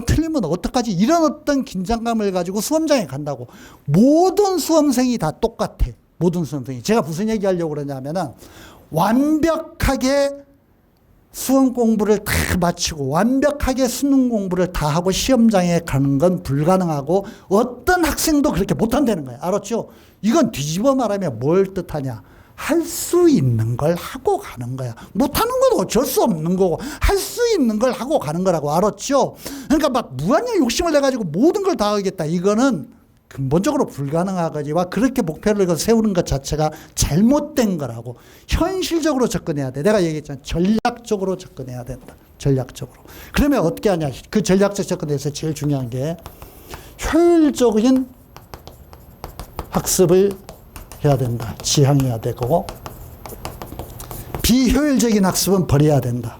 틀리면 어떡하지? 이런 어떤 긴장감을 가지고 수험장에 간다고. 모든 수험생이 다 똑같아. 모든 수험생이. 제가 무슨 얘기 하려고 그러냐면은 완벽하게 수험 공부를 다 마치고 완벽하게 수능 공부를 다 하고 시험장에 가는 건 불가능하고 어떤 학생도 그렇게 못한다는 거야. 알았죠? 이건 뒤집어 말하면 뭘 뜻하냐? 할 수 있는 걸 하고 가는 거야. 못하는 건 어쩔 수 없는 거고 할 수 있는 걸 하고 가는 거라고. 알았죠? 그러니까 막 무한히 욕심을 내가지고 모든 걸 다 하겠다. 이거는 근본적으로 불가능하거니와 그렇게 목표를 세우는 것 자체가 잘못된 거라고. 현실적으로 접근해야 돼. 내가 얘기했잖아. 전략적으로 접근해야 된다. 전략적으로. 그러면 어떻게 하냐. 그 전략적 접근에서 제일 중요한 게 효율적인 학습을 해야 된다. 지향해야 되고 비효율적인 학습은 버려야 된다.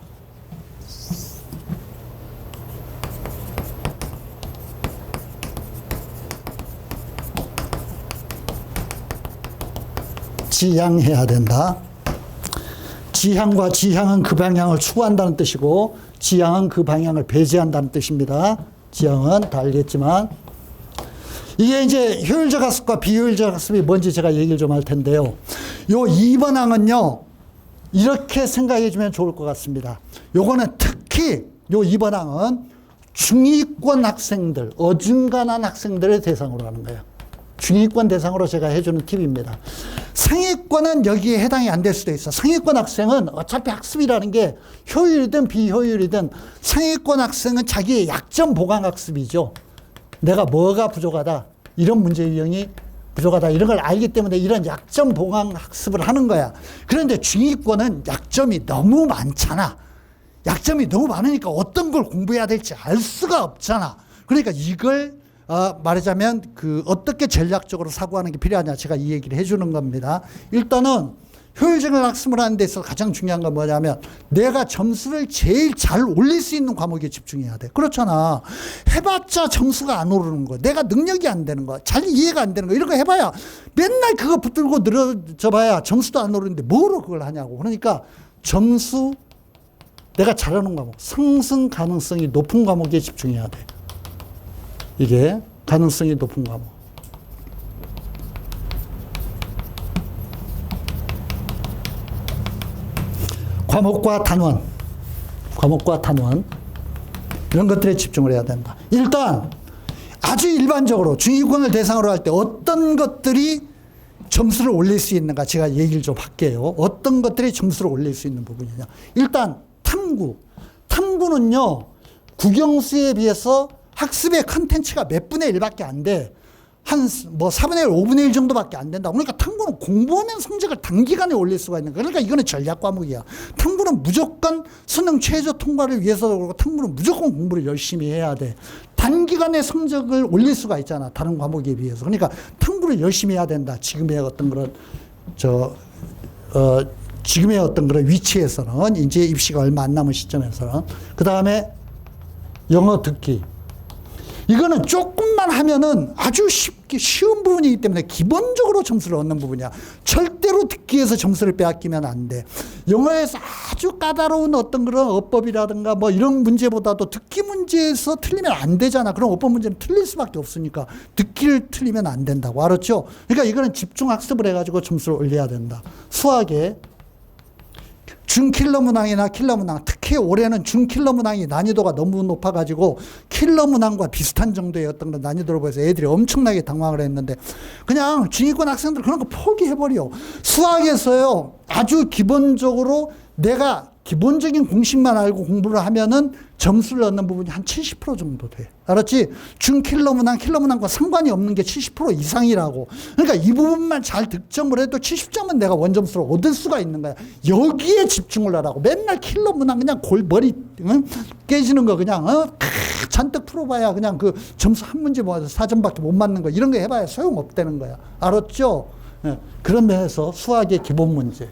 지향해야 된다. 지향과 지향은 그 방향을 추구한다는 뜻이고 지향은 그 방향을 배제한다는 뜻입니다. 지향은 다 알겠지만 이게 이제 효율적 학습과 비효율적 학습이 뭔지 제가 얘기를 좀 할 텐데요. 요 2번 항은요, 이렇게 생각해 주면 좋을 것 같습니다. 요거는 특히 요 2번 항은 중위권 학생들, 어중간한 학생들을 대상으로 하는 거예요. 중위권 대상으로 제가 해주는 팁입니다. 상위권은 여기에 해당이 안 될 수도 있어. 상위권 학생은 어차피 학습이라는 게 효율이든 비효율이든 상위권 학생은 자기의 약점 보강 학습이죠. 내가 뭐가 부족하다. 이런 문제 유형이 부족하다. 이런 걸 알기 때문에 이런 약점 보강 학습을 하는 거야. 그런데 중위권은 약점이 너무 많잖아. 약점이 너무 많으니까 어떤 걸 공부해야 될지 알 수가 없잖아. 그러니까 이걸 말하자면 어떻게 전략적으로 사고하는 게 필요하냐 제가 이 얘기를 해주는 겁니다. 일단은 효율적인 학습을 하는 데 있어서 가장 중요한 건 뭐냐면 내가 점수를 제일 잘 올릴 수 있는 과목에 집중해야 돼. 그렇잖아. 해봤자 점수가 안 오르는 거, 내가 능력이 안 되는 거, 잘 이해가 안 되는 거 이런 거 해봐야 맨날 그거 붙들고 늘어져 봐야 점수도 안 오르는데 뭐로 그걸 하냐고. 그러니까 점수 내가 잘하는 과목, 상승 가능성이 높은 과목에 집중해야 돼. 이게 가능성이 높은 과목. 과목과 단원 이런 것들에 집중을 해야 된다. 일단 아주 일반적으로 중위권을 대상으로 할 때 어떤 것들이 점수를 올릴 수 있는가 제가 얘기를 좀 할게요. 어떤 것들이 점수를 올릴 수 있는 부분이냐. 일단 탐구는요 국영수에 비해서 학습의 컨텐츠가 몇 분의 1밖에 안 돼. 한 4분의 1, 5분의 1 정도밖에 안 된다. 그러니까 탐구는 공부하면 성적을 단기간에 올릴 수가 있는 거야. 그러니까 이거는 전략 과목이야. 탐구는 무조건 수능 최저 통과를 위해서도 그렇고 탐구는 무조건 공부를 열심히 해야 돼. 단기간에 성적을 올릴 수가 있잖아. 다른 과목에 비해서. 그러니까 탐구를 열심히 해야 된다. 지금의 어떤 그런 지금의 어떤 그런 위치에서는 이제 입시가 얼마 안 남은 시점에서는 그 다음에 영어 듣기. 이거는 조금만 하면은 아주 쉬운 부분이기 때문에 기본적으로 점수를 얻는 부분이야. 절대로 듣기에서 점수를 빼앗기면 안 돼. 영어에서 아주 까다로운 어떤 그런 어법이라든가 뭐 이런 문제보다도 듣기 문제에서 틀리면 안 되잖아. 그럼 어법 문제는 틀릴 수밖에 없으니까 듣기를 틀리면 안 된다고. 알았죠? 그러니까 이거는 집중 학습을 해가지고 점수를 올려야 된다. 수학에 준킬러 문항이나 킬러 문항, 특히 올해는 준킬러 문항이 난이도가 너무 높아가지고 킬러 문항과 비슷한 정도의 어떤 그 난이도로 보여서 애들이 엄청나게 당황을 했는데 그냥 중위권 학생들 그런 거 포기해버려. 수학에서요 아주 기본적으로 내가 기본적인 공식만 알고 공부를 하면은 점수를 얻는 부분이 한 70% 정도 돼. 알았지? 준킬러 문항, 킬러 문항과 상관이 없는 게 70% 이상이라고. 그러니까 이 부분만 잘 득점을 해도 70점은 내가 원점수를 얻을 수가 있는 거야. 여기에 집중을 하라고. 맨날 킬러 문항 그냥 머리 깨지는 거 그냥 잔뜩 풀어봐야 그냥 그 점수 한 문제 모아서 4점밖에 못 맞는 거 이런 거 해봐야 소용없다는 거야. 알았죠? 예. 그런 면에서 수학의 기본 문제.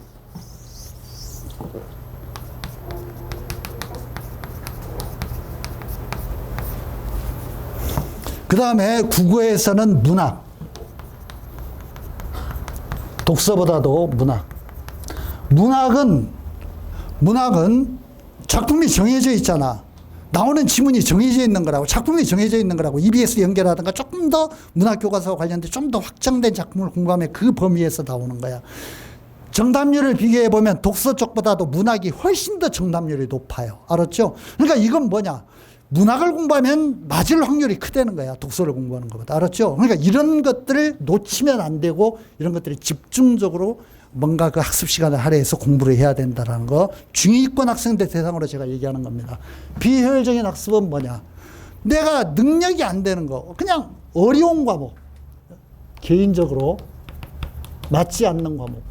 그 다음에 국어에서는 문학. 독서보다도 문학. 문학은 작품이 정해져 있잖아. 나오는 지문이 정해져 있는 거라고. 작품이 정해져 있는 거라고. EBS 연결하든가 조금 더 문학 교과서와 관련된 좀 더 확장된 작품을 공부하면 그 범위에서 나오는 거야. 정답률을 비교해보면 독서 쪽보다도 문학이 훨씬 더 정답률이 높아요. 알았죠? 그러니까 이건 뭐냐. 문학을 공부하면 맞을 확률이 크다는 거야. 독서를 공부하는 것보다. 알았죠? 그러니까 이런 것들을 놓치면 안 되고 이런 것들을 집중적으로 뭔가 그 학습 시간을 할애해서 공부를 해야 된다는 거. 중위권 학생들 대상으로 제가 얘기하는 겁니다. 비효율적인 학습은 뭐냐. 내가 능력이 안 되는 거. 그냥 어려운 과목. 개인적으로 맞지 않는 과목.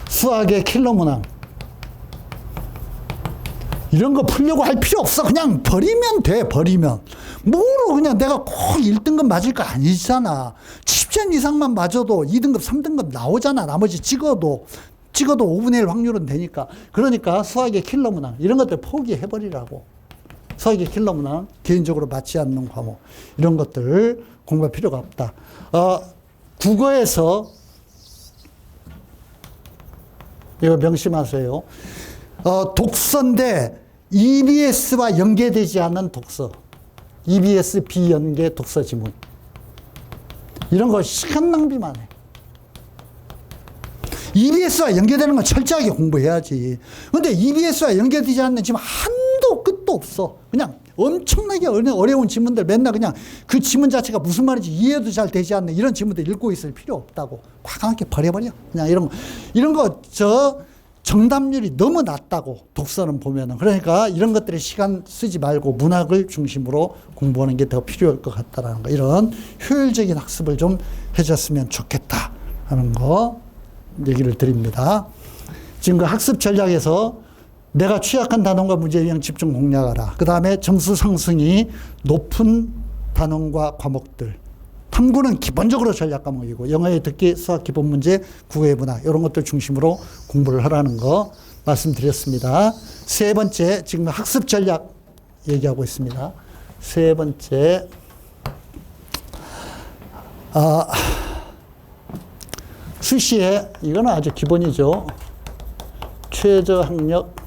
수학의 킬러 문항. 이런 거 풀려고 할 필요 없어. 그냥 버리면 돼, 버리면. 뭐로 그냥 내가 꼭 1등급 맞을 거 아니잖아. 10점 이상만 맞아도 2등급, 3등급 나오잖아. 나머지 찍어도 5분의 1 확률은 되니까. 그러니까 수학의 킬러 문항. 이런 것들 포기해버리라고. 수학의 킬러 문항, 개인적으로 맞지 않는 과목. 이런 것들 공부할 필요가 없다. 국어에서 이거 명심하세요. 독서인데 EBS와 연계되지 않은 독서. EBS 비연계 독서 지문. 이런 거 시간 낭비만 해. EBS와 연계되는 건 철저하게 공부해야지. 근데 EBS와 연계되지 않는 지금 한도 끝도 없어. 그냥 엄청나게 어려운 지문들 맨날 그냥 그 지문 자체가 무슨 말인지 이해도 잘 되지 않는 이런 지문들 읽고 있을 필요 없다고. 과감하게 버려버려. 그냥 이런 거 정답률이 너무 낮다고 독서는 보면은. 그러니까 이런 것들에 시간 쓰지 말고 문학을 중심으로 공부하는 게 더 필요할 것 같다라는 거. 이런 효율적인 학습을 좀 해줬으면 좋겠다 하는 거 얘기를 드립니다. 지금 그 학습 전략에서 내가 취약한 단원과 문제 유형 집중 공략하라. 그 다음에 점수 상승이 높은 단원과 과목들. 탐구는 기본적으로 전략 과목이고 영어의 듣기, 수학 기본 문제, 국어의 문학 이런 것들 중심으로 공부를 하라는 거 말씀드렸습니다. 세 번째, 지금 학습 전략 얘기하고 있습니다. 세 번째, 수시에 이거는 아주 기본이죠. 최저 학력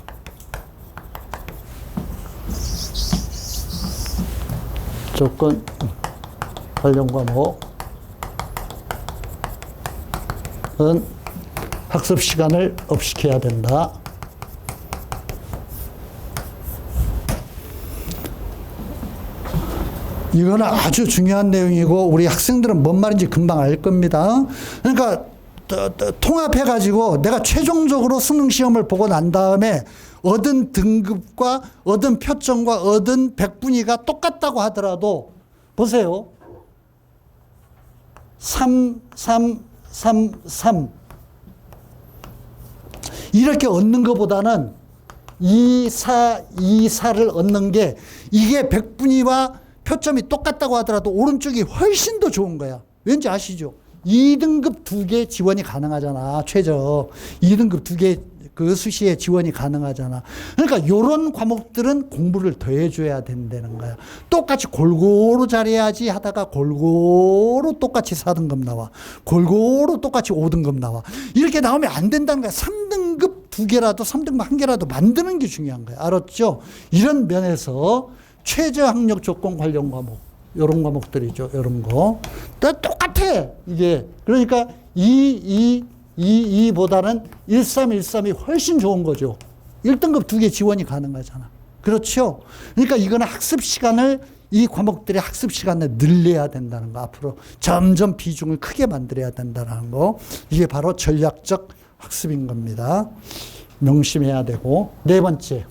조건 관련 과목은 학습 시간을 업시켜야 된다. 이거는 아주 중요한 내용이고 우리 학생들은 뭔 말인지 금방 알 겁니다. 그러니까 통합해가지고 내가 최종적으로 수능 시험을 보고 난 다음에 얻은 등급과 얻은 표점과 얻은 백분위가 똑같다고 하더라도 보세요. 3, 3, 3, 3 이렇게 얻는 것보다는 2, 4, 2, 4를 얻는 게 이게 백분위와 표점이 똑같다고 하더라도 오른쪽이 훨씬 더 좋은 거야. 왠지 아시죠? 2등급 2개 지원이 가능하잖아. 최저 2등급 2개 그 수시에 지원이 가능하잖아. 그러니까 요런 과목들은 공부를 더 해줘야 된다는 거야. 똑같이 골고루 잘해야지 하다가 골고루 똑같이 4등급 나와. 골고루 똑같이 5등급 나와. 이렇게 나오면 안 된다는 거야. 3등급 2개라도 3등급 1개라도 만드는 게 중요한 거야. 알았죠? 이런 면에서 최저 학력 조건 관련 과목 요런 과목들이죠. 요런 거. 똑같아. 이게. 그러니까 2보다는 1313이 훨씬 좋은 거죠. 1등급 2개 지원이 가능하잖아. 그렇죠? 그러니까 이거는 학습 시간을 이 과목들의 학습 시간을 늘려야 된다는 거. 앞으로 점점 비중을 크게 만들어야 된다는 거. 이게 바로 전략적 학습인 겁니다. 명심해야 되고. 네 번째.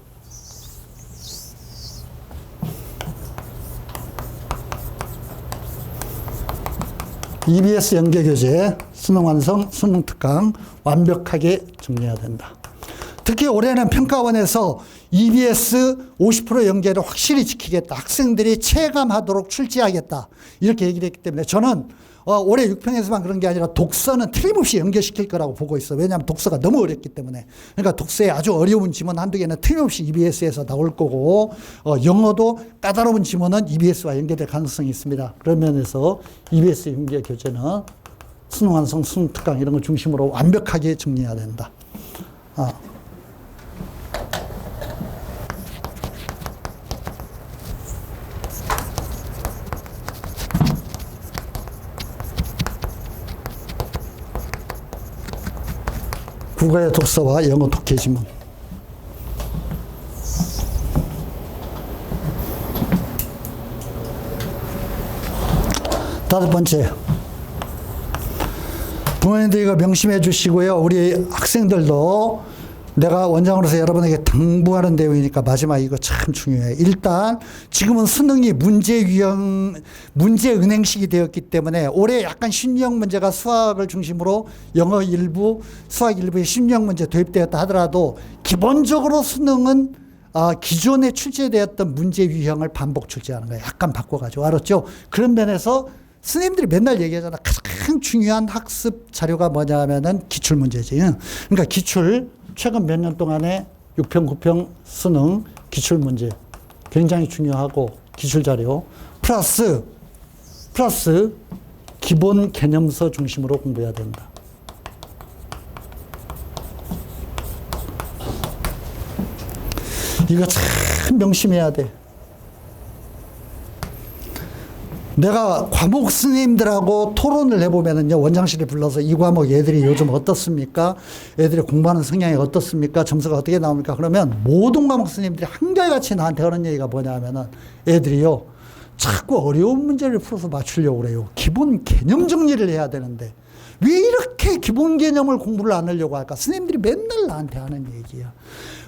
EBS 연계교재, 수능 완성, 수능 특강 완벽하게 정리해야 된다. 특히 올해는 평가원에서 EBS 50% 연계를 확실히 지키겠다. 학생들이 체감하도록 출제하겠다. 이렇게 얘기를 했기 때문에 저는 올해 6평에서만 그런 게 아니라 독서는 틀림없이 연결시킬 거라고 보고 있어요. 왜냐하면 독서가 너무 어렵기 때문에. 그러니까 독서에 아주 어려운 지문 한두 개는 틀림없이 EBS에서 나올 거고 영어도 까다로운 지문은 EBS와 연계될 가능성이 있습니다. 그런 면에서 EBS 연계 교재는 수능 완성, 수능 특강 이런 걸 중심으로 완벽하게 정리해야 된다. 국어의 독서와 영어 독해 지문. 다섯 번째. 부모님들 이거 명심해 주시고요. 우리 학생들도 내가 원장으로서 여러분에게 당부하는 내용이니까 마지막 이거 참 중요해. 일단 지금은 수능이 문제 은행식이 되었기 때문에 올해 약간 심리형 문제가 수학을 중심으로 영어 일부, 수학 일부에 심리형 문제 도입되었다 하더라도 기본적으로 수능은 기존에 출제되었던 문제 유형을 반복 출제하는 거예요. 약간 바꿔가지고. 알았죠? 그런 면에서 스님들이 맨날 얘기하잖아. 가장 중요한 학습 자료가 뭐냐면은 기출문제지. 그러니까 기출, 최근 몇 년 동안에 6평, 9평 수능 기출문제 굉장히 중요하고 기출자료 플러스 기본 개념서 중심으로 공부해야 된다. 이거 참 명심해야 돼. 내가 과목 스님들하고 토론을 해보면은요, 원장실에 불러서 이 과목 애들이 요즘 어떻습니까? 애들이 공부하는 성향이 어떻습니까? 점수가 어떻게 나옵니까? 그러면 모든 과목 스님들이 한결같이 나한테 하는 얘기가 뭐냐 하면은 애들이요, 자꾸 어려운 문제를 풀어서 맞추려고 그래요. 기본 개념 정리를 해야 되는데 왜 이렇게 기본 개념을 공부를 안 하려고 할까? 스님들이 맨날 나한테 하는 얘기야.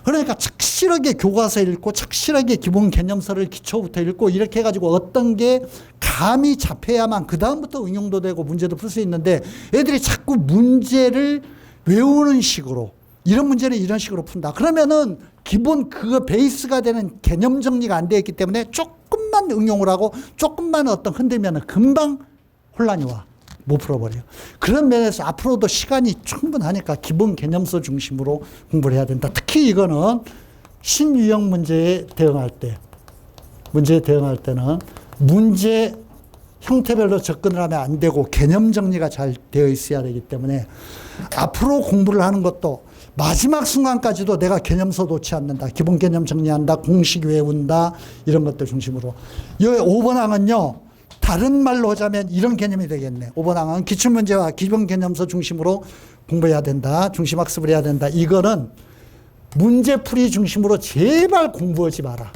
그러니까 착실하게 교과서 읽고 착실하게 기본 개념서를 기초부터 읽고 이렇게 해가지고 어떤 게 감이 잡혀야만 그 다음부터 응용도 되고 문제도 풀 수 있는데 애들이 자꾸 문제를 외우는 식으로 이런 문제는 이런 식으로 푼다. 그러면은 기본 그 베이스가 되는 개념 정리가 안 되어 있기 때문에 조금만 응용을 하고 조금만 어떤 흔들면은 금방 혼란이 와. 못 풀어버려요. 그런 면에서 앞으로도 시간이 충분하니까 기본 개념서 중심으로 공부를 해야 된다. 특히 이거는 신유형 문제에 대응할 때는 문제 형태별로 접근을 하면 안 되고 개념 정리가 잘 되어 있어야 되기 때문에 앞으로 공부를 하는 것도 마지막 순간까지도 내가 개념서 놓지 않는다. 기본 개념 정리한다. 공식 외운다. 이런 것들 중심으로. 이 5번 항은요. 다른 말로 하자면 이런 개념이 되겠네. 5번 항은 기출문제와 기본 개념서 중심으로 공부해야 된다. 중심학습을 해야 된다. 이거는 문제풀이 중심으로 제발 공부하지 마라.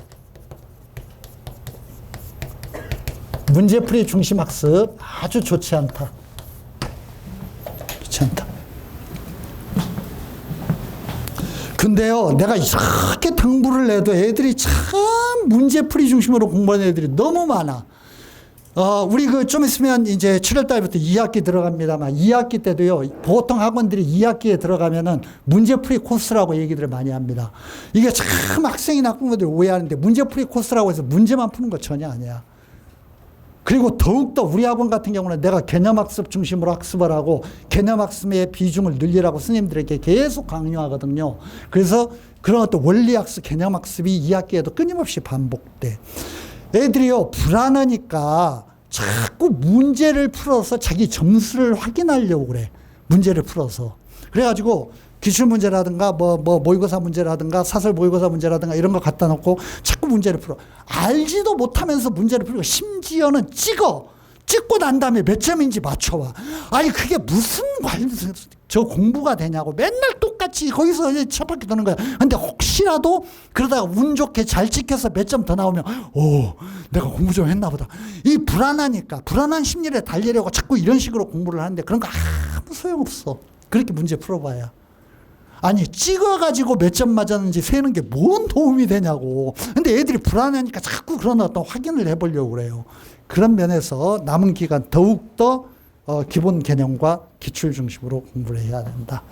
문제풀이 중심학습 아주 좋지 않다. 좋지 않다. 근데요, 내가 이렇게 당부를 해도 애들이 참 문제풀이 중심으로 공부하는 애들이 너무 많아. 우리 좀 있으면 이제 7월 달부터 2학기 들어갑니다만 2학기 때도요, 보통 학원들이 2학기에 들어가면은 문제풀이 코스라고 얘기들을 많이 합니다. 이게 참 학생이나 학부모들이 오해하는데 문제풀이 코스라고 해서 문제만 푸는 거 전혀 아니야. 그리고 더욱더 우리 학원 같은 경우는 내가 개념학습 중심으로 학습을 하고 개념학습의 비중을 늘리라고 스님들에게 계속 강요하거든요. 그래서 그런 어떤 원리학습, 개념학습이 2학기에도 끊임없이 반복돼. 애들이요, 불안하니까 자꾸 문제를 풀어서 자기 점수를 확인하려고 그래. 문제를 풀어서. 그래가지고 기출문제라든가 모의고사 문제라든가 사설 모의고사 문제라든가 이런 거 갖다 놓고 자꾸 문제를 풀어. 알지도 못하면서 문제를 풀고 심지어는 찍고 난 다음에 몇 점인지 맞춰와. 아니 그게 무슨 저 공부가 되냐고. 맨날 똑같이 거기서 이제 첫 바퀴 도는 거야. 근데 혹시라도 그러다가 운 좋게 잘 찍혀서 몇 점 더 나오면 내가 공부 좀 했나 보다. 이 불안하니까 불안한 심리를 달래려고 자꾸 이런 식으로 공부를 하는데 그런 거 아무 소용없어. 그렇게 문제 풀어봐야. 아니 찍어가지고 몇 점 맞았는지 세는 게 뭔 도움이 되냐고. 근데 애들이 불안하니까 자꾸 그런 어떤 확인을 해보려고 그래요. 그런 면에서 남은 기간 더욱더 기본 개념과 기출 중심으로 공부를 해야 된다.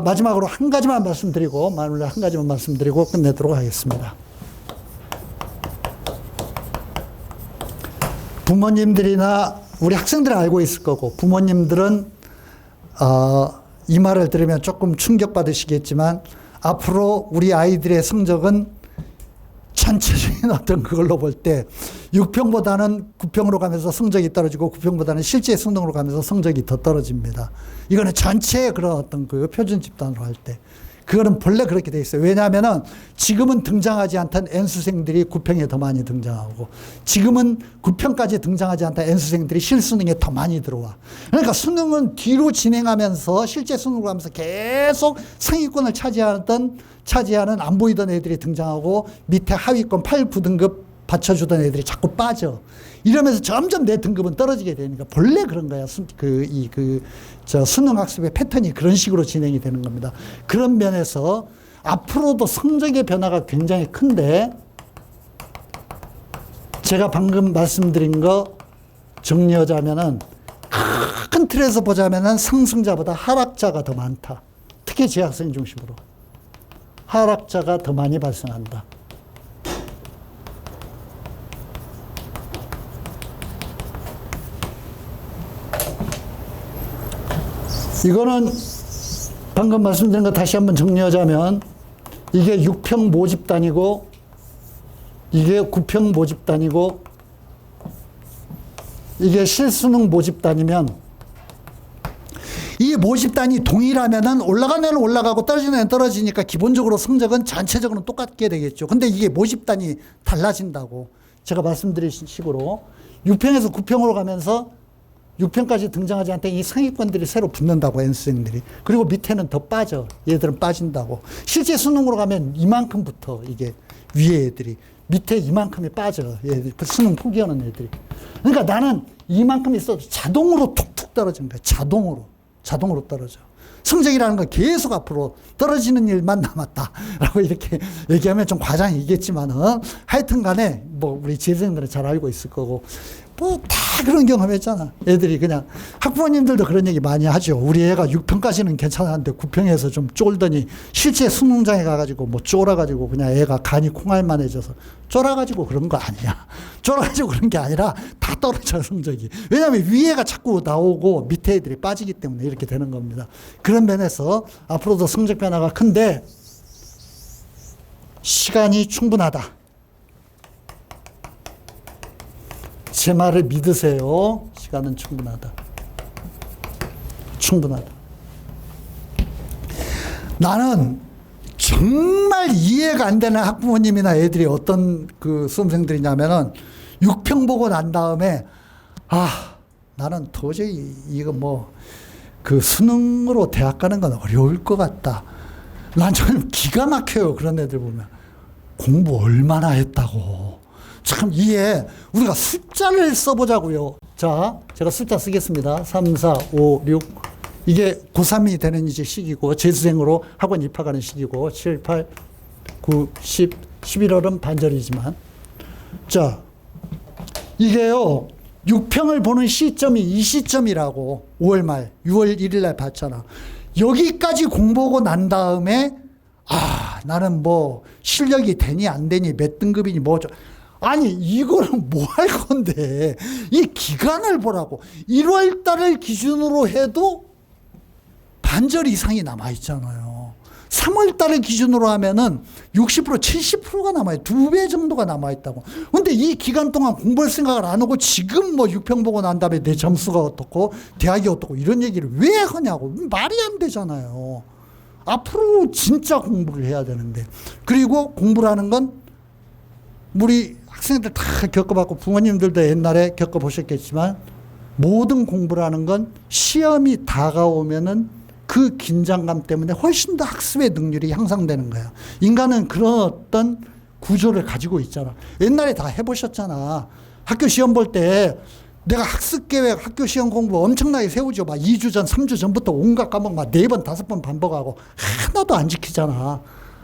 마지막으로 한 가지만 말씀드리고 끝내도록 하겠습니다. 부모님들이나 우리 학생들은 알고 있을 거고 부모님들은 이 말을 들으면 조금 충격받으시겠지만 앞으로 우리 아이들의 성적은 전체적인 어떤 그걸로 볼 때 6평보다는 9평으로 가면서 성적이 떨어지고 9평보다는 실제 수능으로 가면서 성적이 더 떨어집니다. 이거는 전체의 그런 어떤 그 표준 집단으로 할 때. 그거는 본래 그렇게 돼 있어요. 왜냐하면은 지금은 등장하지 않던 N수생들이 9평에 더 많이 등장하고 지금은 9평까지 등장하지 않던 N수생들이 실수능에 더 많이 들어와. 그러니까 수능은 뒤로 진행하면서 실제 수능으로 가면서 계속 상위권을 차지하는 안 보이던 애들이 등장하고 밑에 하위권 8, 9등급 받쳐주던 애들이 자꾸 빠져. 이러면서 점점 내 등급은 떨어지게 되니까 본래 그런 거야. 수능 학습의 패턴이 그런 식으로 진행이 되는 겁니다. 그런 면에서 앞으로도 성적의 변화가 굉장히 큰데 제가 방금 말씀드린 거 정리하자면은 큰 틀에서 보자면은 상승자보다 하락자가 더 많다. 특히 재학생 중심으로. 하락자가 더 많이 발생한다. 이거는 방금 말씀드린 거 다시 한번 정리하자면 이게 6평 모집단이고 이게 9평 모집단이고 이게 실수능 모집단이면 이 모집단이 동일하면은 올라가는 애는 올라가고 떨어지는 애는 떨어지니까 기본적으로 성적은 전체적으로 똑같게 되겠죠. 근데 이게 모집단이 달라진다고 제가 말씀드린 식으로 6평에서 9평으로 가면서 6평까지 등장하지 않던 이 상위권들이 새로 붙는다고, N수생들이. 그리고 밑에는 더 빠져. 얘들은 빠진다고. 실제 수능으로 가면 이만큼 붙어, 이게. 위에 애들이. 밑에 이만큼이 빠져. 얘들, 수능 포기하는 애들이. 그러니까 나는 이만큼 있어도 자동으로 툭툭 떨어지는 거야. 자동으로 떨어져. 성적이라는 건 계속 앞으로 떨어지는 일만 남았다. 라고 이렇게 얘기하면 좀 과장이겠지만은 하여튼 간에 뭐 우리 재생들은 잘 알고 있을 거고 뭐 다 그런 경험했잖아. 애들이 그냥 학부모님들도 그런 얘기 많이 하죠. 우리 애가 6평까지는 괜찮았는데 9평에서 좀 쫄더니 실제 수능장에 가가지고 뭐 쫄아가지고 그냥 애가 간이 콩알만해져서 쫄아가지고 그런 거 아니야. 쫄아가지고 그런 게 아니라 다 떨어져 성적이. 왜냐하면 위에가 자꾸 나오고 밑에 애들이 빠지기 때문에 이렇게 되는 겁니다. 그런 면에서 앞으로도 성적 변화가 큰데 시간이 충분하다. 제 말을 믿으세요. 시간은 충분하다. 나는 정말 이해가 안 되는 학부모님이나 애들이 어떤 그 수험생들이냐면은 6평 보고 난 다음에 나는 도저히 이거 뭐 그 수능으로 대학 가는 건 어려울 것 같다. 난 좀 기가 막혀요. 그런 애들 보면. 공부 얼마나 했다고. 참 이해. 우리가 숫자를 써보자고요. 자, 제가 숫자 쓰겠습니다. 3, 4, 5, 6. 이게 고3이 되는 이제 시기고 재수생으로 학원 입학하는 시기고 7, 8, 9, 10, 11월은 반절이지만 자, 이게요. 6평을 보는 시점이 이 시점이라고 5월 말, 6월 1일 날 봤잖아. 여기까지 공부하고 난 다음에 나는 뭐 실력이 되니 안 되니 몇 등급이니 뭐죠. 아니 이거는 뭐 할 건데 이 기간을 보라고. 1월 달을 기준으로 해도 반절 이상이 남아있잖아요. 3월 달을 기준으로 하면은 60% 70%가 남아요. 2배 정도가 남아있다고. 근데 이 기간 동안 공부할 생각을 안 하고 지금 뭐 6평 보고 난 다음에 내 점수가 어떻고 대학이 어떻고 이런 얘기를 왜 하냐고. 말이 안 되잖아요. 앞으로 진짜 공부를 해야 되는데. 그리고 공부라는 건 우리 학생들 다 겪어봤고 부모님들도 옛날에 겪어보셨겠지만 모든 공부라는 건 시험이 다가오면은 그 긴장감 때문에 훨씬 더 학습의 능률이 향상되는 거야. 인간은 그런 어떤 구조를 가지고 있잖아. 옛날에 다 해보셨잖아. 학교 시험 볼 때 내가 학습 계획, 학교 시험 공부 엄청나게 세우죠. 막 2주 전, 3주 전부터 온갖 과목 막 4번, 5번 반복하고 하나도 안 지키잖아.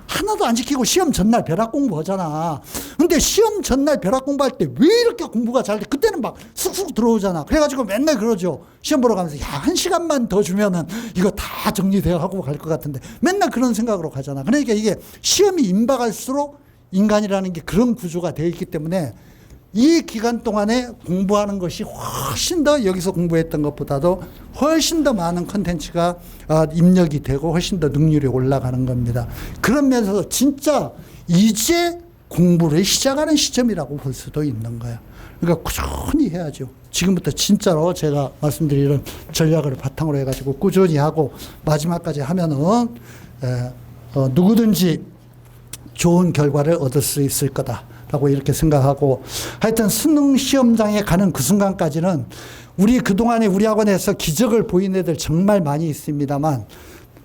하나도 안 지키고 시험 전날 벼락 공부하잖아. 근데 시험 전날 벼락 공부할 때 왜 이렇게 공부가 잘 돼? 그때는 막 쑥쑥 들어오잖아. 그래가지고 맨날 그러죠. 시험 보러 가면서 야, 1시간만 더 주면은 이거 다 정리되어 하고 갈 것 같은데 맨날 그런 생각으로 가잖아. 그러니까 이게 시험이 임박할수록 인간이라는 게 그런 구조가 되어 있기 때문에 이 기간 동안에 공부하는 것이 훨씬 더 여기서 공부했던 것보다도 훨씬 더 많은 컨텐츠가 입력이 되고 훨씬 더 능률이 올라가는 겁니다. 그런 면에서 진짜 이제 공부를 시작하는 시점이라고 볼 수도 있는 거야. 그러니까 꾸준히 해야죠. 지금부터 진짜로 제가 말씀드리는 전략을 바탕으로 해가지고 꾸준히 하고 마지막까지 하면은 누구든지 좋은 결과를 얻을 수 있을 거다. 라고 이렇게 생각하고 하여튼 수능 시험장에 가는 그 순간까지는 우리 그동안에 우리 학원에서 기적을 보인 애들 정말 많이 있습니다만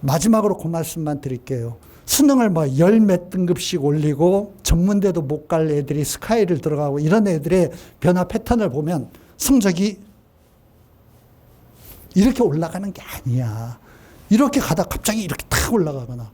마지막으로 그 말씀만 드릴게요. 수능을 뭐 10몇 등급씩 올리고 전문대도 못 갈 애들이 스카이를 들어가고 이런 애들의 변화 패턴을 보면 성적이 이렇게 올라가는 게 아니야. 이렇게 가다 갑자기 이렇게 탁 올라가거나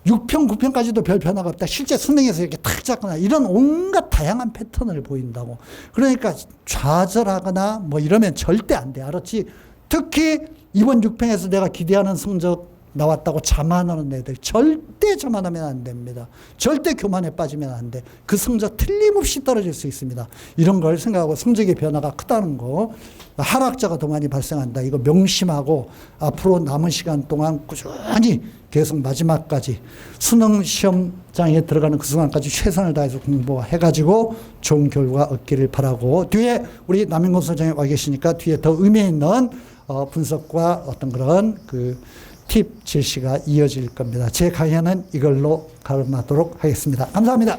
6평, 9평까지도 별 변화가 없다. 실제 수능에서 이렇게 탁 잡거나 이런 온갖 다양한 패턴을 보인다고. 그러니까 좌절하거나 뭐 이러면 절대 안 돼. 알았지? 특히 이번 6평에서 내가 기대하는 성적 나왔다고 자만하는 애들 절대 자만하면 안 됩니다. 절대 교만에 빠지면 안 돼. 그 성적 틀림없이 떨어질 수 있습니다. 이런 걸 생각하고 성적의 변화가 크다는 거, 하락자가 더 많이 발생한다. 이거 명심하고 앞으로 남은 시간 동안 꾸준히 계속 마지막까지 수능 시험장에 들어가는 그 순간까지 최선을 다해서 공부해가지고 좋은 결과 얻기를 바라고, 뒤에 우리 남인권 소장이 와 계시니까 뒤에 더 의미 있는 분석과 어떤 그런 팁 제시가 이어질 겁니다. 제 강연은 이걸로 가름하도록 하겠습니다. 감사합니다.